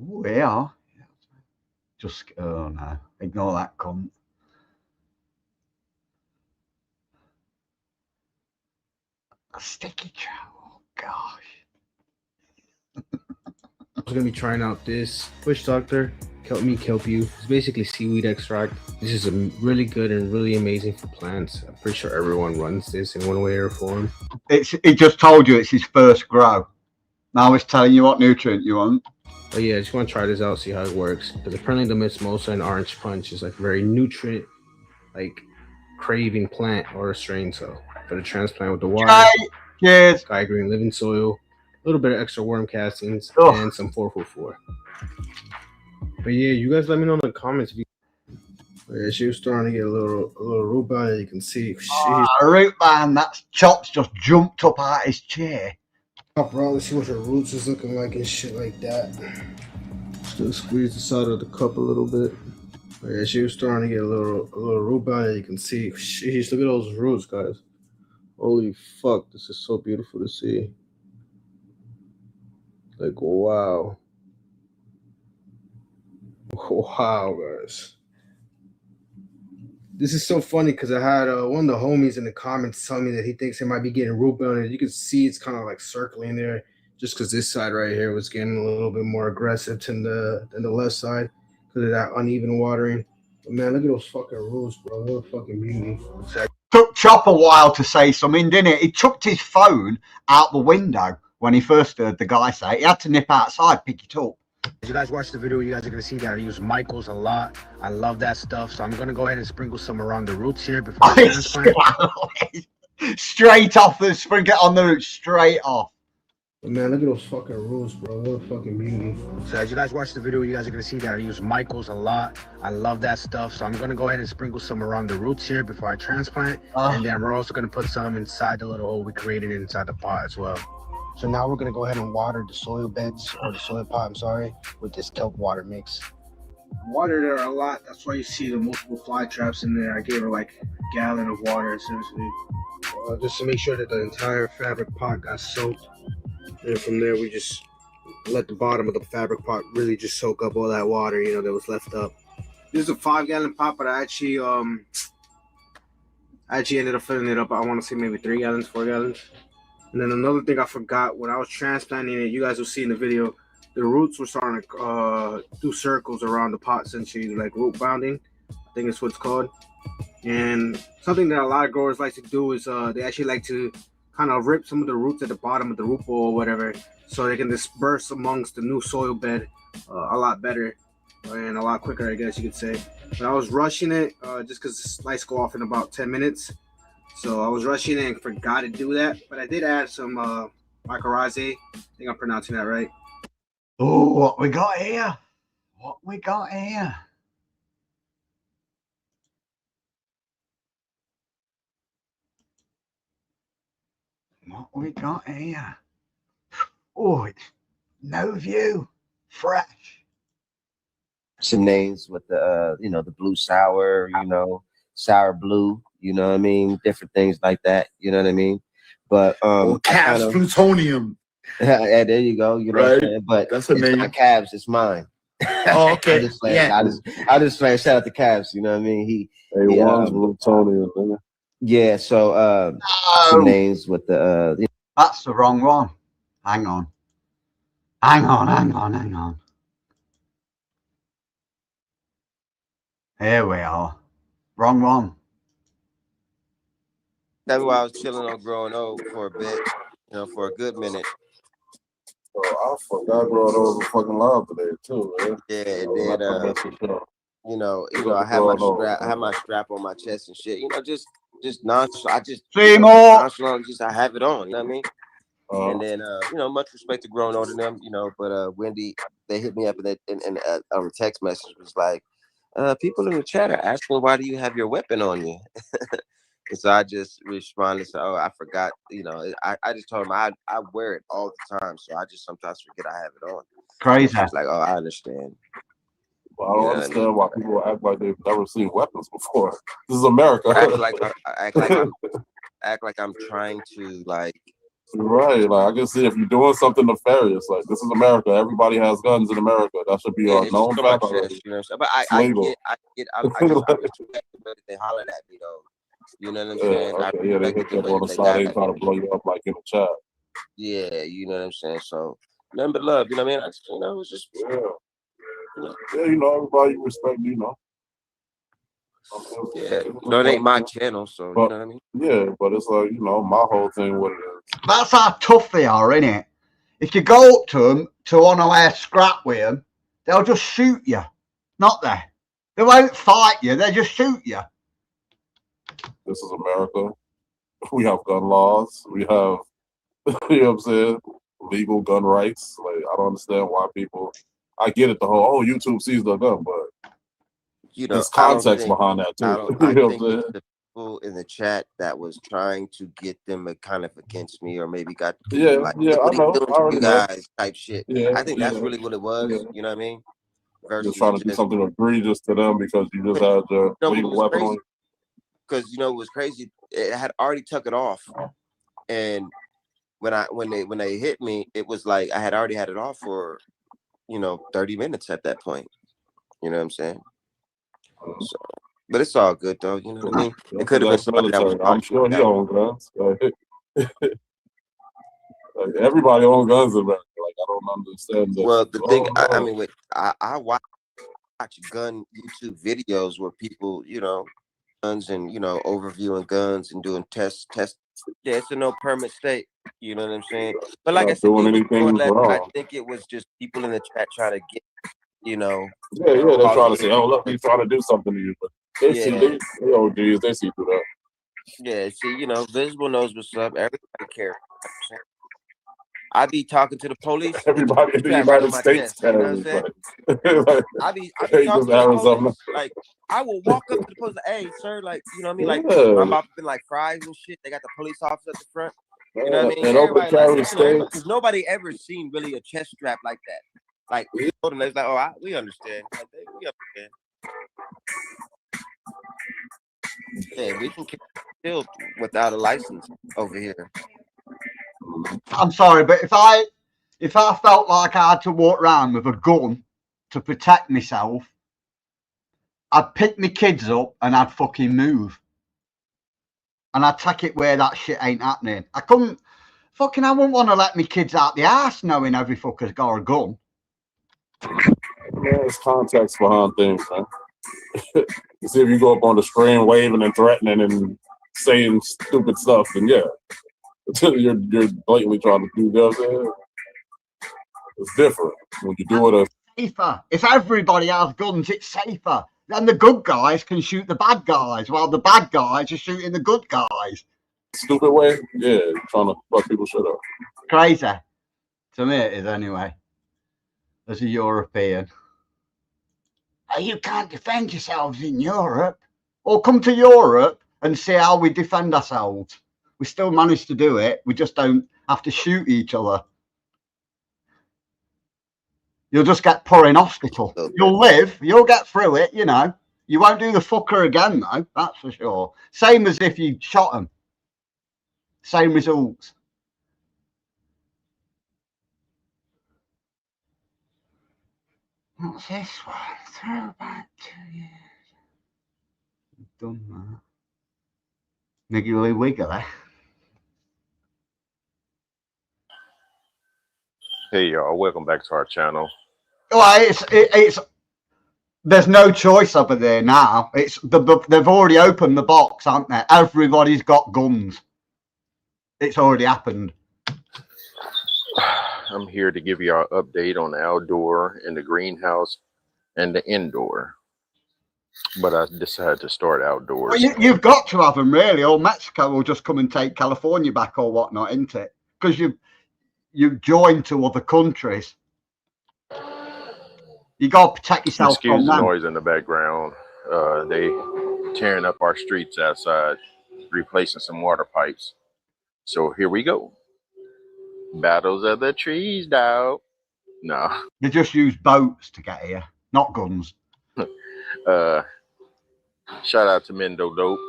Ooh, yeah. Just, oh no, ignore that cunt. A sticky trout, oh gosh. I'm going to be trying out this Witch Doctor, Kelp You. It's basically seaweed extract. This is a really good and really amazing for plants. I'm pretty sure everyone runs this in one way or form. He just told you it's his first grow. Now he's telling you what nutrient you want. But yeah, I just want to try this out, see how it works. Because apparently the Mimosa and Orange Punch is like very nutrient, like craving plant or strain. So for the transplant with the water, cheers, Sky Green Living Soil, a little bit of extra worm castings, and some 444. But yeah, you guys let me know in the comments if you. Yeah, she was starting to get a little root band. You can see. Root band, that Chop's just jumped up out his chair. Bro, let's see what her roots is looking like and shit like that. Still squeeze the side of the cup a little bit. Yeah, she was starting to get a little root band. You can see. Sheesh, look at those roots, guys. Holy fuck, this is so beautiful to see. Like, wow. Wow, guys. This is so funny because I had one of the homies in the comments tell me that he thinks it might be getting root bounded. You can see it's kind of like circling there, just because this side right here was getting a little bit more aggressive than the left side because of that uneven watering. But man, look at those fucking roots, bro. What a fucking beauty. Took Chop a while to say something, didn't it? He chucked his phone out the window when he first heard the guy say it. He had to nip outside, pick it up. As you guys watch the video, you guys are going to see that I use Michaels a lot. I love that stuff. So I'm going to go ahead and sprinkle some around the roots here before I transplant. Straight off the sprinkle on the roots, straight off. But man, look at those fucking roots, bro. What a fucking beauty. So as you guys watch the video, you guys are going to see that I use Michaels a lot. I love that stuff. So I'm going to go ahead and sprinkle some around the roots here before I transplant. And then we're also going to put some inside the little hole we created inside the pot as well. So now we're going to go ahead and water the soil beds, or the soil pot, I'm sorry, with this kelp water mix. I watered her a lot. That's why you see the multiple fly traps in there. I gave her like a gallon of water, essentially. Just to make sure that the entire fabric pot got soaked. And from there, we just let the bottom of the fabric pot really just soak up all that water, you know, that was left up. This is a 5-gallon pot, but I actually ended up filling it up. I want to say maybe 3 gallons, 4 gallons. And then another thing I forgot, when I was transplanting it, you guys will see in the video, the roots were starting to do circles around the pot, essentially, like root bounding. I think that's what it's called. And something that a lot of growers like to do is they actually like to kind of rip some of the roots at the bottom of the root ball or whatever, so they can disperse amongst the new soil bed a lot better and a lot quicker, I guess you could say. But I was rushing it just because the lights go off in about 10 minutes. So I was rushing it and forgot to do that. But I did add some mycorrhizae. I think I'm pronouncing that right. Oh, what we got here? What we got here? What we got here? Oh, it's no view. Fresh. Some names with the you know, the blue sour, you know, sour blue, you know what I mean, different things like that, you know what I mean. But Calves plutonium. Yeah, there you go, you know what I'm saying. But that's a it's name. not Cavs, it's mine. Oh, okay. I'm just playing. Yeah. I just playing. Shout out to Cavs, you know what I mean. He plutonium. yeah. So some names with the That's the wrong one. Hang on. Hang on. Here we are. Wrong one. that's why I was chilling on growing old for a bit, you know, for a good minute. I forgot growing over fucking live today too, man. Yeah, and then you know, I have my strap on my chest and shit. You know, just nonchalant. I just nonchalant. Just I have it on. You know what I mean? And then you know, much respect to growing older than them. You know, but Wendy, they hit me up on a text message, was like, people in the chat are asking, why do you have your weapon on you? And so I just responded, so I forgot. You know, I just told him I wear it all the time, so I just sometimes forget I have it on. Crazy. It's like, oh, I understand. But I don't understand why people act like they've never seen weapons before. This is America. Act like I'm trying to like. Right, like I can see if you're doing something nefarious, like this is America. Everybody has guns in America. That should be a known fact already. You know what I'm saying? But I respect the they hollered at me though. You know what I'm saying? Okay, they hit you up on the side. They try to blow you up like in the chat. Yeah, you know what I'm saying. So nothing but love. You know what I mean? You know, it's just yeah, you know, everybody respect, you know. Yeah, no, it ain't my channel, so but, you know what I mean. Yeah, but it's like, you know, my whole thing what it is. That's how tough they are, innit? If you go up to them to want to wear scrap with them, they'll just shoot you. Not they. They won't fight you. They just shoot you. This is America. We have gun laws. We have, you know what I'm saying, legal gun rights. Like, I don't understand why people. I get it. The whole YouTube sees the gun, but you know, there's context behind that too. I think the people in the chat that was trying to get them kind of against me, or maybe got people like, what are you doing to you guys type shit. I think that's really what it was. You know what I mean? Versus just trying to do something egregious to them because you just had your legal weapon on you. Because you know it was crazy. It had already took it off, and when they hit me, it was like I had already had it off for 30 minutes at that point. You know what I'm saying? So But it's all good though. You know what I mean? It That's could have been that's somebody that was military. I'm watching. sure he owns guns. Like, everybody owns guns in America. Like, I don't understand that. Well, the thing, I Oh, mean, I watch gun YouTube videos where people, guns and overviewing guns and doing tests. Yeah, it's a no permit state. You know what I'm saying? But like I not said, doing it was more or anything less, I wrong. think it was just people in the chat trying to get, Yeah, they're trying to say, oh, look, he's trying to do something to you. But they see, Yeah. they OGs, they see through that. Yeah, see, visible knows what's up. Everybody cares. I be talking to the police. Everybody in the United States You know what I'm saying? I be talking to the police. Like, I will walk up to the police. Like, hey, sir, like, you know what I mean? Like, I'm about to like fries and shit. They got the police officer at the front. You know what I mean? And open carry states. Because nobody ever seen really a chest strap like that. Like, we told them, they was like, oh, we understand. Like, we understand. Yeah, we can kill without a license over here. I'm sorry, but if I felt like I had to walk around with a gun to protect myself, I'd pick my kids up and I'd fucking move. And I'd take it where that shit ain't happening. I wouldn't want to let my kids out the arse knowing every fucker's got a gun. There's context behind things, man. You see, if you go up on the screen waving and threatening and saying stupid stuff, then yeah, you're blatantly trying to do that. It's different when you do it. Safer. If everybody has guns, it's safer. Then the good guys can shoot the bad guys, while the bad guys are shooting the good guys. Stupid way, yeah, trying to fuck people shit up. Crazy. To me, it is anyway. As a European. Oh, you can't defend yourselves in Europe. Or come to Europe and see how we defend ourselves. We still manage to do it. We just don't have to shoot each other. You'll just get put in hospital. You'll live. You'll get through it, You won't do the fucker again, though. That's for sure. Same as if you shot them. Same results. What's this one? Throw back 2 years. Done that. Niggly wiggly. Hey y'all, welcome back to our channel. Well, it's there's no choice over there now. They've already opened the box, haven't they? Everybody's got guns. It's already happened. I'm here to give you an update on the outdoor and the greenhouse and the indoor. But I decided to start outdoors. Well, you've got to have them, really, or Mexico will just come and take California back or whatnot, isn't it? Because you've joined to other countries. You got to protect yourself Excuse from the them. noise in the background. They tearing up our streets outside, replacing some water pipes. So here we go. Battles of the trees, dog. No. They just use boats to get here, not guns. Shout out to Mendo Dope.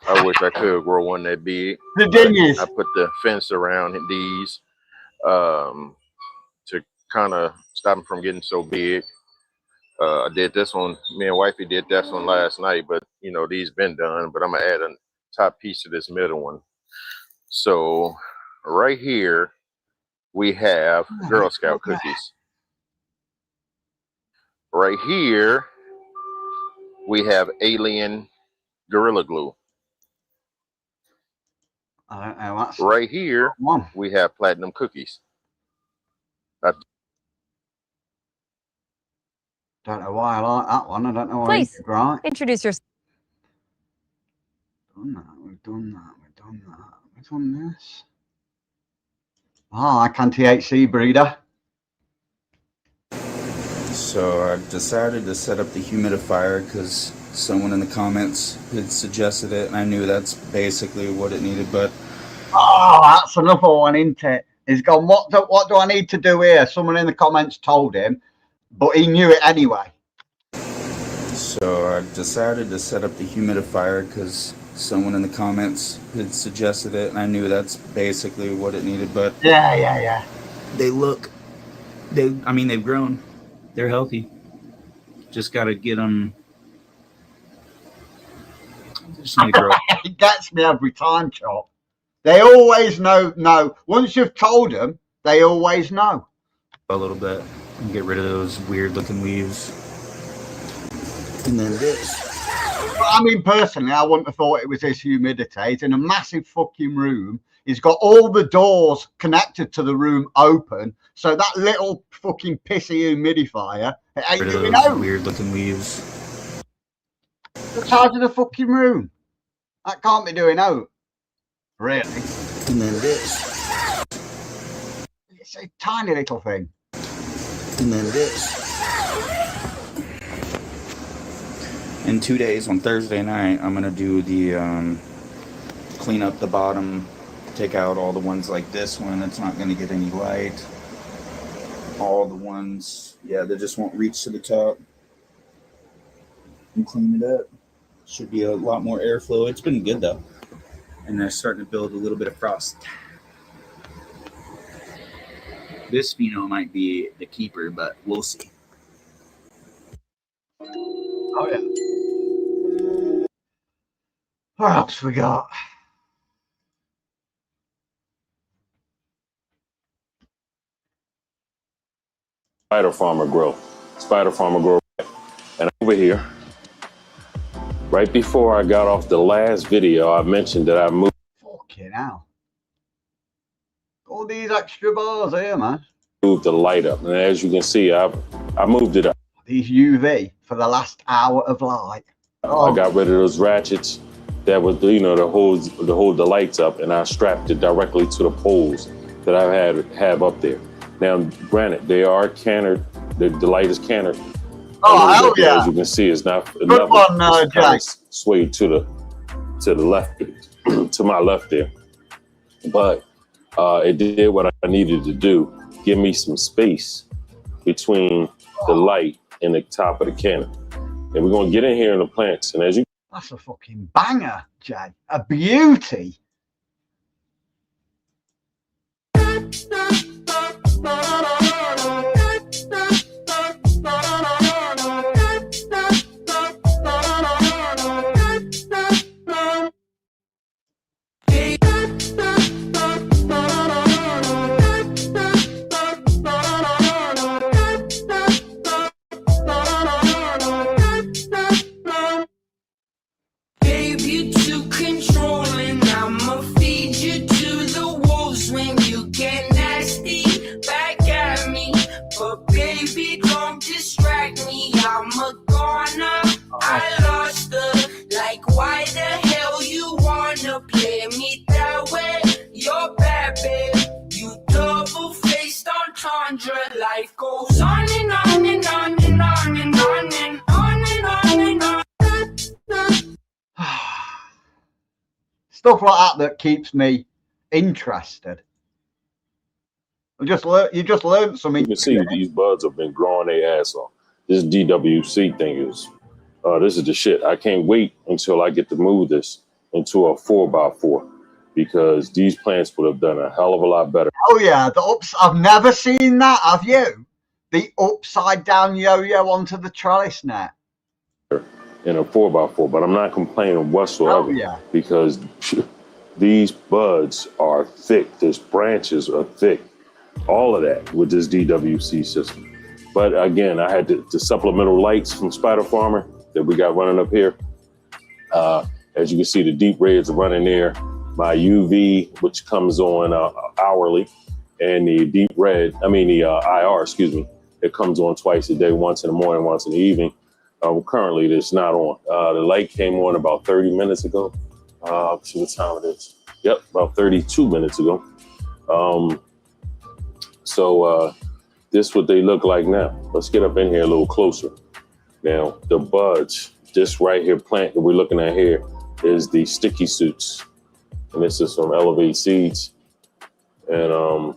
I wish I could grow one that big. The dinghies. I put the fence around these to kind of stop them from getting so big. I did this one. Me and wifey did this one last night, but these been done. But I'm gonna add a top piece to this middle one. So right here we have Girl Scout cookies. Right here we have alien Gorilla Glue. I don't know. That's right here we have platinum cookies. Don't know why I like that one. I don't know why. Please, right. introduce yourself. We've done this. Oh, I can THC breeder. So I decided to set up the humidifier because someone in the comments had suggested it, and I knew that's basically what it needed. But oh, that's another one, isn't it? He's gone, what do I need to do here? Someone in the comments told him, but he knew it anyway. So I decided to set up the humidifier because someone in the comments had suggested it, and I knew that's basically what it needed. But yeah. They've grown. They're healthy. Just got to get them It gets me every time, Chop. They always know. No, once you've told them, they always know. A little bit and get rid of those weird looking leaves. And then this. But I mean, personally, I wouldn't have thought it was this humidity. It's in a massive fucking room. He's got all the doors connected to the room open, so that little fucking pissy humidifier ain't Rid of doing those out. weird looking leaves. The charge of the fucking room. That can't be doing out. Really. And then this. It's a tiny little thing. And then this. In 2 days, on Thursday night, I'm gonna do the clean up the bottom, take out all the ones like this one that's not gonna get any light. All the ones, yeah, that just won't reach to the top. And clean it up. Should be a lot more airflow. It's been good though. And they're starting to build a little bit of frost. This pheno might be the keeper, but we'll see. Oh yeah. What else we got? Spider Farmer Grow. Spider Farmer Grow. And over here, right before I got off the last video, I mentioned that I moved. Fucking hell. All these extra bars here, man. Moved the light up. And as you can see, I moved it up. These UV for the last hour of light. Oh. I got rid of those ratchets that was, to hold the lights up, and I strapped it directly to the poles that I have up there. Now, granted, they are cantered. The light is cantered. Oh, hell yeah! As you can see, it's not Good enough. one, Jack. Swayed to the left, to my left there. But it did what I needed to do. Give me some space between the light and the top of the cannon. And we're gonna get in here in the plants. And as you, that's a fucking banger, Jay. A beauty. Life goes on and on and on and on and on and on and on and on. Stuff like that keeps me interested. You just learned something. You can see these buds have been growing their ass off. This DWC thing is, this is the shit. I can't wait until I get to move this into a 4x4 because these plants would have done a hell of a lot better. Oh yeah, I've never seen that, have you? The upside down yo-yo onto the trellis net. In a 4x4, but I'm not complaining whatsoever because these buds are thick. These branches are thick. All of that with this DWC system. But again, I had the supplemental lights from Spider Farmer that we got running up here. As you can see, the deep reds are running there. My UV, which comes on hourly, and the deep red, the IR, excuse me, it comes on twice a day, once in the morning, once in the evening. Currently, it's not on. The light came on about 30 minutes ago. See what time it is. Yep, about 32 minutes ago. This is what they look like now. Let's get up in here a little closer. Now, the buds, this right here plant that we're looking at here is the sticky suits. And this is from Elevate Seeds. And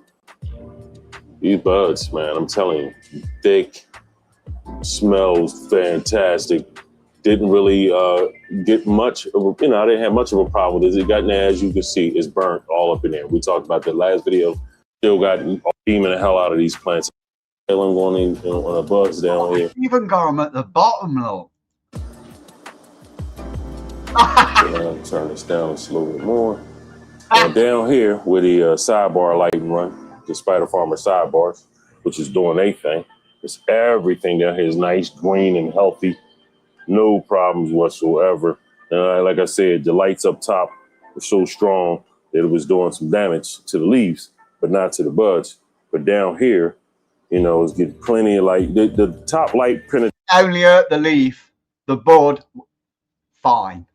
these buds, man, I'm telling you, thick, smells fantastic. Didn't really get much of I didn't have much of a problem with it. It got now, as you can see, it's burnt all up in there. We talked about that last video. Still got beaming the hell out of these plants. I'm going on the buds down here. Even got them at the bottom, though. Turn this down just a little bit more. And down here where the sidebar lighting run, the Spider Farmer sidebars, which is doing their thing. It's everything down here is nice, green, and healthy. No problems whatsoever. And like I said, the lights up top were so strong that it was doing some damage to the leaves, but not to the buds. But down here, you know, it's getting plenty of light. The top light only hurt the leaf, the bud, fine.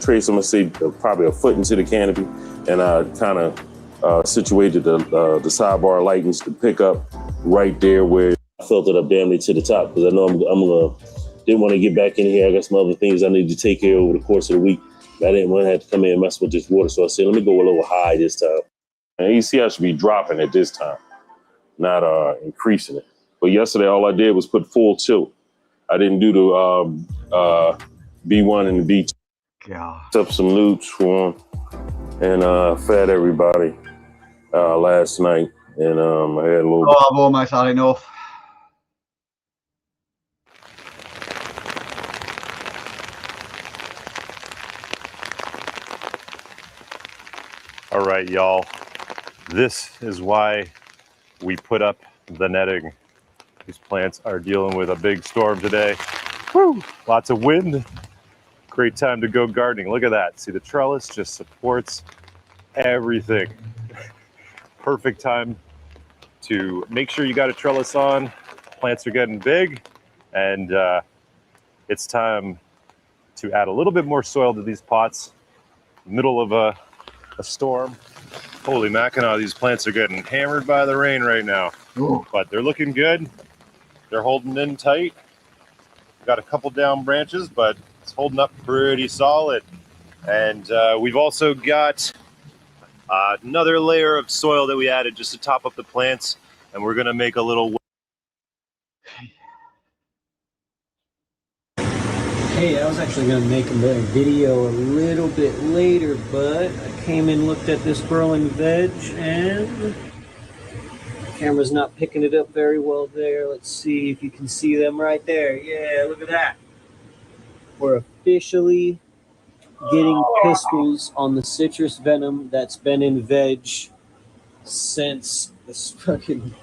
Trace, I'm gonna say probably a foot into the canopy, and I kind of situated the sidebar lightings to pick up right there where I felt it up damn near to the top, because I know I'm gonna didn't want to get back in here. I got some other things I need to take care of over the course of the week. I didn't want to have to come in and mess with this water, so I said let me go a little high this time. And you see I should be dropping it this time, not increasing it. But yesterday all I did was put full tilt. I didn't do the B1 and the B2. Up some loops for them and fed everybody last night, and I had a little. Oh, I've almost had enough. All right, y'all. This is why we put up the netting. These plants are dealing with a big storm today. Woo! Lots of wind. Great time to go gardening. Look at that. See, the trellis just supports everything. Perfect time to make sure you got a trellis on. Plants are getting big, and it's time to add a little bit more soil to these pots. Middle of a storm. Holy Mackinac, these plants are getting hammered by the rain right now. Ooh. But they're looking good. They're holding in tight. Got a couple down branches, but it's holding up pretty solid. And we've also got another layer of soil that we added just to top up the plants, and we're gonna make a little. Hey, I was actually gonna make a video a little bit later, but I came and looked at this growing veg, and the camera's not picking it up very well there. Let's see if you can see them right there. Yeah, look at that. We're officially getting pistils on the citrus venom that's been in veg since this fucking.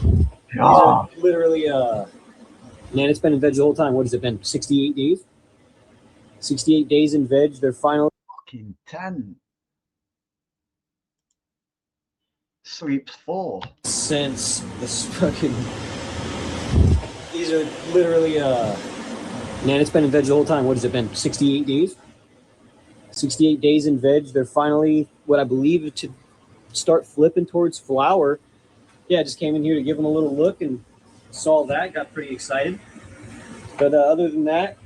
These are literally, man, it's been in veg the whole time. What has it been? 68 days? 68 days in veg. They're finally. Fucking 10. Sleeps 4. Since this fucking. These are literally, man, it's been in veg the whole time. What has it been? 68 days? 68 days in veg. They're finally, what I believe, to start flipping towards flower. Yeah, I just came in here to give them a little look and saw that. Got pretty excited. But other than that,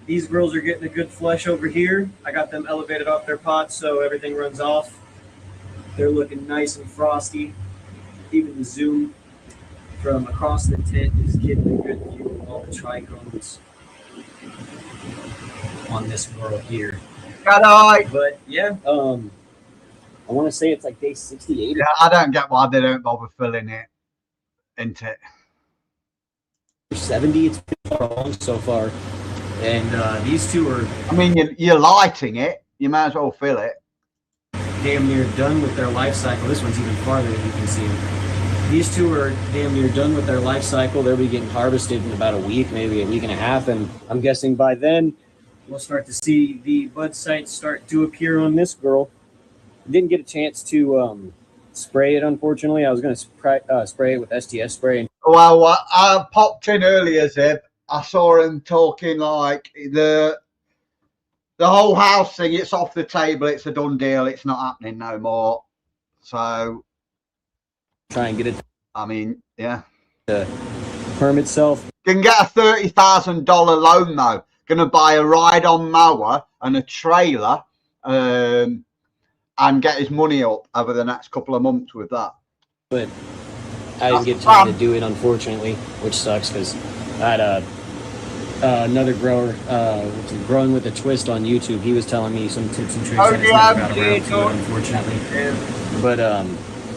these girls are getting a good flush over here. I got them elevated off their pots so everything runs off. They're looking nice and frosty. Even the zoom from across the tent is getting a good view of all the trichomes on this girl here. But yeah, I want to say it's like day 68. Yeah, I don't get why they don't bother filling it into it. 70, it's been strong so far. And these two are. I mean, you're lighting it. You might as well fill it. Damn near done with their life cycle. This one's even farther than you can see. These two are damn near done with their life cycle. They'll be getting harvested in about a week, maybe a week and a half. And I'm guessing by then we'll start to see the bud sites start to appear on this girl. Didn't get a chance to spray it, unfortunately. I was going to spray it with STS spray. Well, I popped in earlier, Zeb. I saw him talking like the whole house thing. It's off the table. It's a done deal. It's not happening no more. So try and get it. I mean, yeah. The perm itself. You can get a $30,000 loan though. Going to buy a ride-on mower and a trailer, and get his money up over the next couple of months with that. But I didn't get time to do it, unfortunately, which sucks because I had another grower growing with a twist on YouTube. He was telling me some tips and tricks. I just never got around to it, unfortunately. But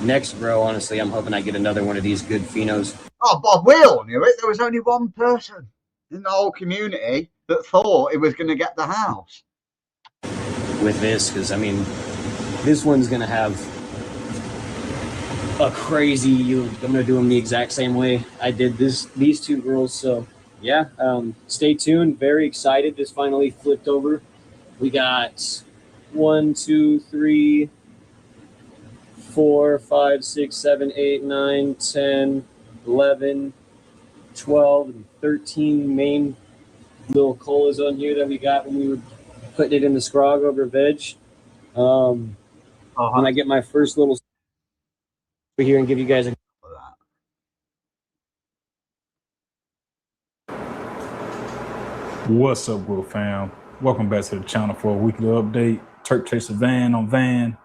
next grow, honestly, I'm hoping I get another one of these good phenos. Oh, Bob Will knew it. There was only one person in the whole community that thought he was going to get the house. With this, because I mean, this one's going to have a crazy. I'm going to do them the exact same way I did these two girls. So yeah, stay tuned. Very excited. This finally flipped over. We got 1, 2, 3, 4, 5, 6, 7, 8, 9, 10, 11, 12, and 13 main little colas on here that we got when we were putting it in the scrog over veg. When I get my first little over here and give you guys a What's up, bro fam? Welcome back to the channel for a weekly update. Turk Chaser van on van.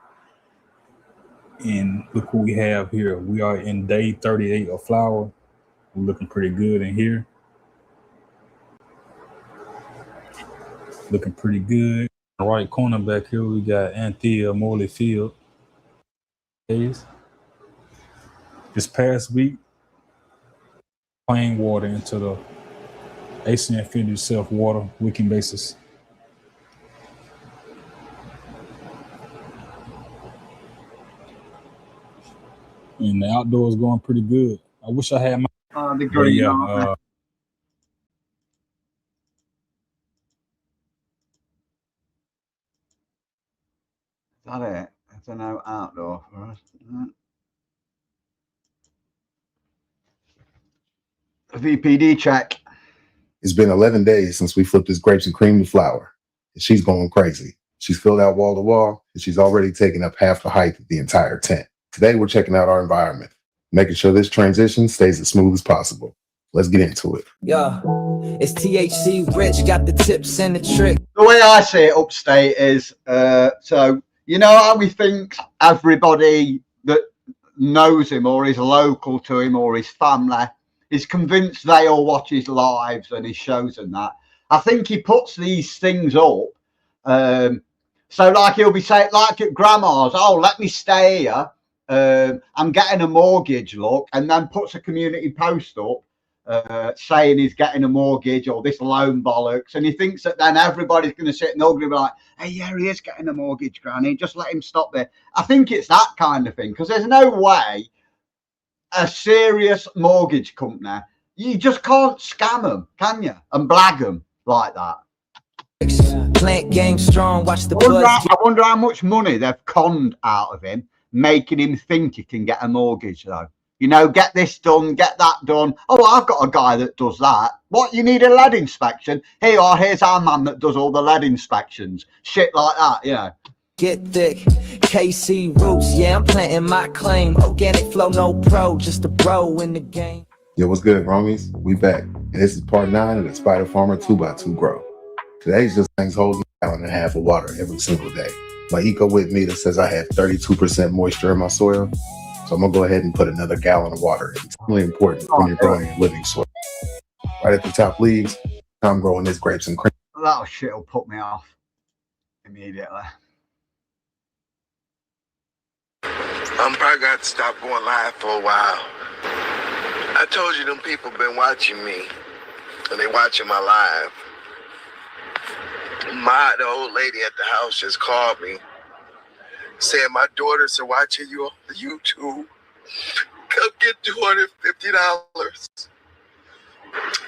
And look what we have here. We are in day 38 of flower. We're looking pretty good in here. Looking pretty good. Right corner back here, we got Anthea Morley Field. This past week, plain water into the AC Infinity Self Water weekly basis. And the outdoors going pretty good. I wish I had my. The green yeah, Is that it? I don't know, outdoor for us. A VPD check. It's been 11 days since we flipped this grapes and cream to flour. And she's going crazy. She's filled out wall to wall, and she's already taken up half the height of the entire tent. Today, we're checking out our environment, making sure this transition stays as smooth as possible. Let's get into it. Yeah, it's THC rich, got the tips and the trick. The way I see it upstate is, so, you know how we think everybody that knows him or is local to him or his family is convinced they all watch his lives and his shows and that. I think he puts these things up. So like he'll be saying, like at grandma's, oh, let me stay here. I'm getting a mortgage, look, and then puts a community post up saying he's getting a mortgage or this loan bollocks. And he thinks that then everybody's going to sit and they're going to be like, hey, yeah, he is getting a mortgage, Granny. Just let him stop there. I think it's that kind of thing, because there's no way a serious mortgage company, you just can't scam them, can you? And blag them like that. Plant game strong, watch the I wonder how much money they've conned out of him, making him think he can get a mortgage, though. You know, get this done, get that done. Oh, I've got a guy that does that. What, you need a lead inspection? Here you are, here's our man that does all the lead inspections. Shit like that, you know. Get thick, KC roots, yeah, I'm planting my claim. Organic flow, no pro, just a bro in the game. Yo, what's good, Romies? We back. And this is part 9 of the Spider Farmer 2x2 grow. Today's just things holding a gallon and a half of water every single day. My eco wit meter says I have 32% moisture in my soil, so I'm gonna go ahead and put another gallon of water in. It's really important when you're growing in living soil. Right at the top leaves, I'm growing this grapes and cream. That shit will put me off immediately. I'm probably got to stop going live for a while. I told you them people been watching me, and they watching my live. The old lady at the house just called me, saying my daughters are watching you on YouTube. Come get $250.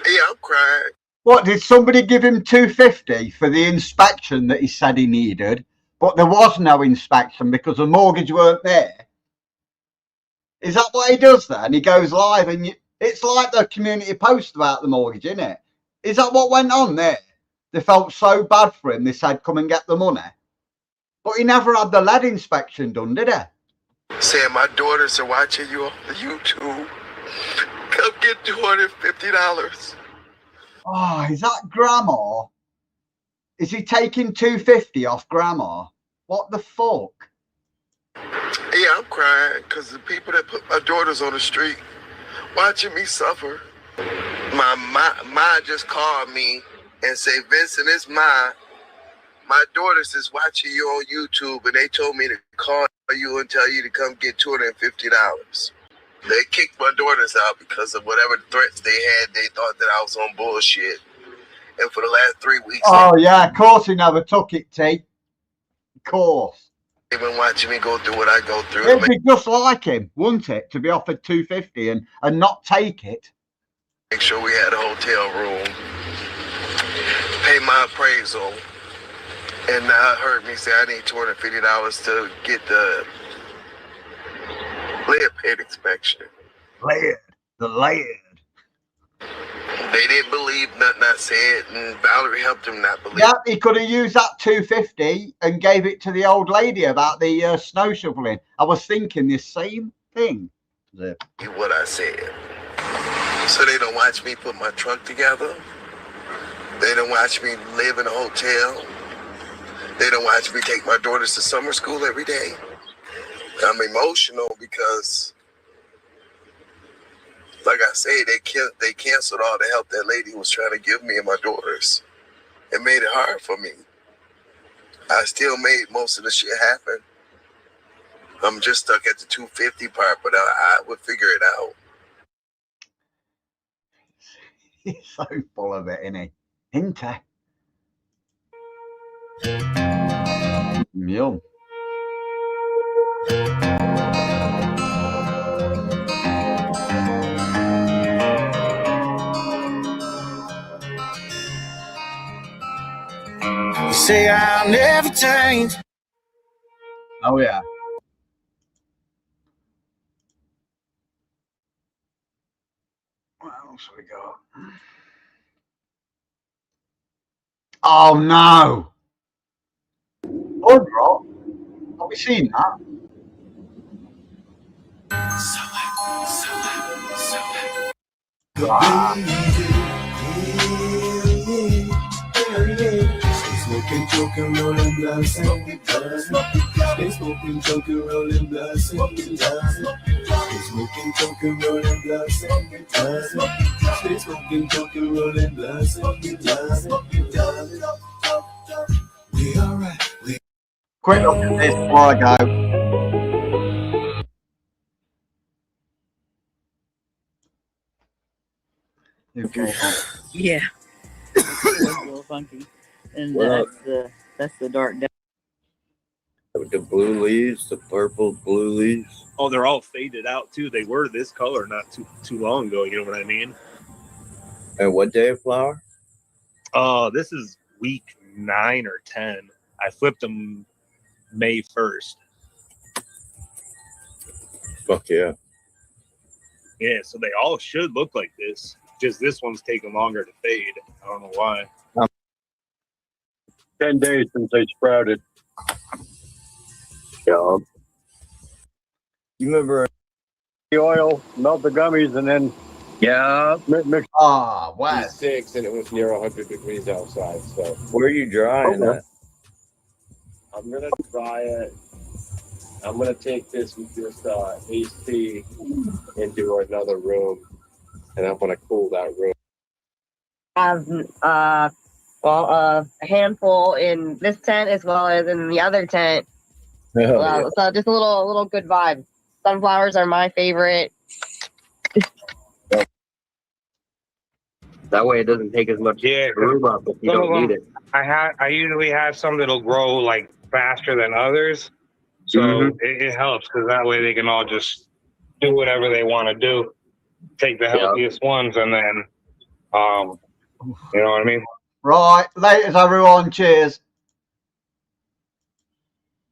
Yeah, I'm crying. What, did somebody give him $250 for the inspection that he said he needed, but there was no inspection because the mortgage weren't there? Is that what he does then? He goes live and it's like the community post about the mortgage, isn't it? Is that what went on there? They felt so bad for him, they said, come and get the money. But he never had the lead inspection done, did he? Saying my daughters are watching you on YouTube. Come get $250. Oh, is that grandma? Is he taking $250 off grandma? What the fuck? Yeah, I'm crying because the people that put my daughters on the street watching me suffer. My just called me and say, Vincent, it's my daughters is watching you on YouTube, and they told me to call you and tell you to come get $250. They kicked my daughters out because of whatever threats they had. They thought that I was on bullshit. And for the last 3 weeks, Oh, yeah, of course he never took it, T. Of course. they've been watching me go through what I go through. It'd be just like him, wouldn't it, to be offered $250 and not take it? Make sure we had a hotel room, pay my appraisal, and now I heard me say I need $250 to get the lead paint inspection. The lead. They didn't believe nothing I said, and Valerie helped them not believe. Yeah, he could have used that $250 and gave it to the old lady about the snow shoveling. I was thinking the same thing. What I said. So they don't watch me put my truck together. They don't watch me live in a hotel. They don't watch me take my daughters to summer school every day. I'm emotional because, like I say, they canceled all the help that lady was trying to give me and my daughters. It made it hard for me. I still made most of the shit happen. I'm just stuck at the 250 part, but I would figure it out. He's so full of it, isn't he? Isn't he? Yum. You say I'll never change. Oh, yeah. What else we got? Oh, no. Blood rot. Have we seen that? Smoking, choking, rolling blunts, smoking, smoking, choking, rolling blunts, smoking, smoking, choking, rolling blunts, smoking, smoking, choking, rolling blunts, smoking. We alright. Quick look at this before I go. Okay. Yeah. It's a little funky. And that's the dark depth. With the blue leaves, the purple blue leaves. Oh, they're all faded out too. They were this color not too long ago. You know what I mean? And what day of flower? This is week 9 or 10. I flipped them May 1st. Fuck yeah. Yeah, so they all should look like this. Just this one's taking longer to fade. I don't know why. 10 days since they sprouted. Yeah. You remember the oil, melt the gummies, and then mix. Ah, wow. 6 and it was near 100 degrees outside. So where are you drying at? I'm gonna dry it. I'm gonna take this AC into another room, and I'm gonna cool that room. Have a handful in this tent as well as in the other tent. Yeah. So just a little good vibe. Sunflowers are my favorite. That way it doesn't take as much room up if you don't need it. I usually have some that'll grow like faster than others, so it helps because that way they can all just do whatever they want to do. Take the healthiest ones and then, you know what I mean? Right, laters everyone, cheers.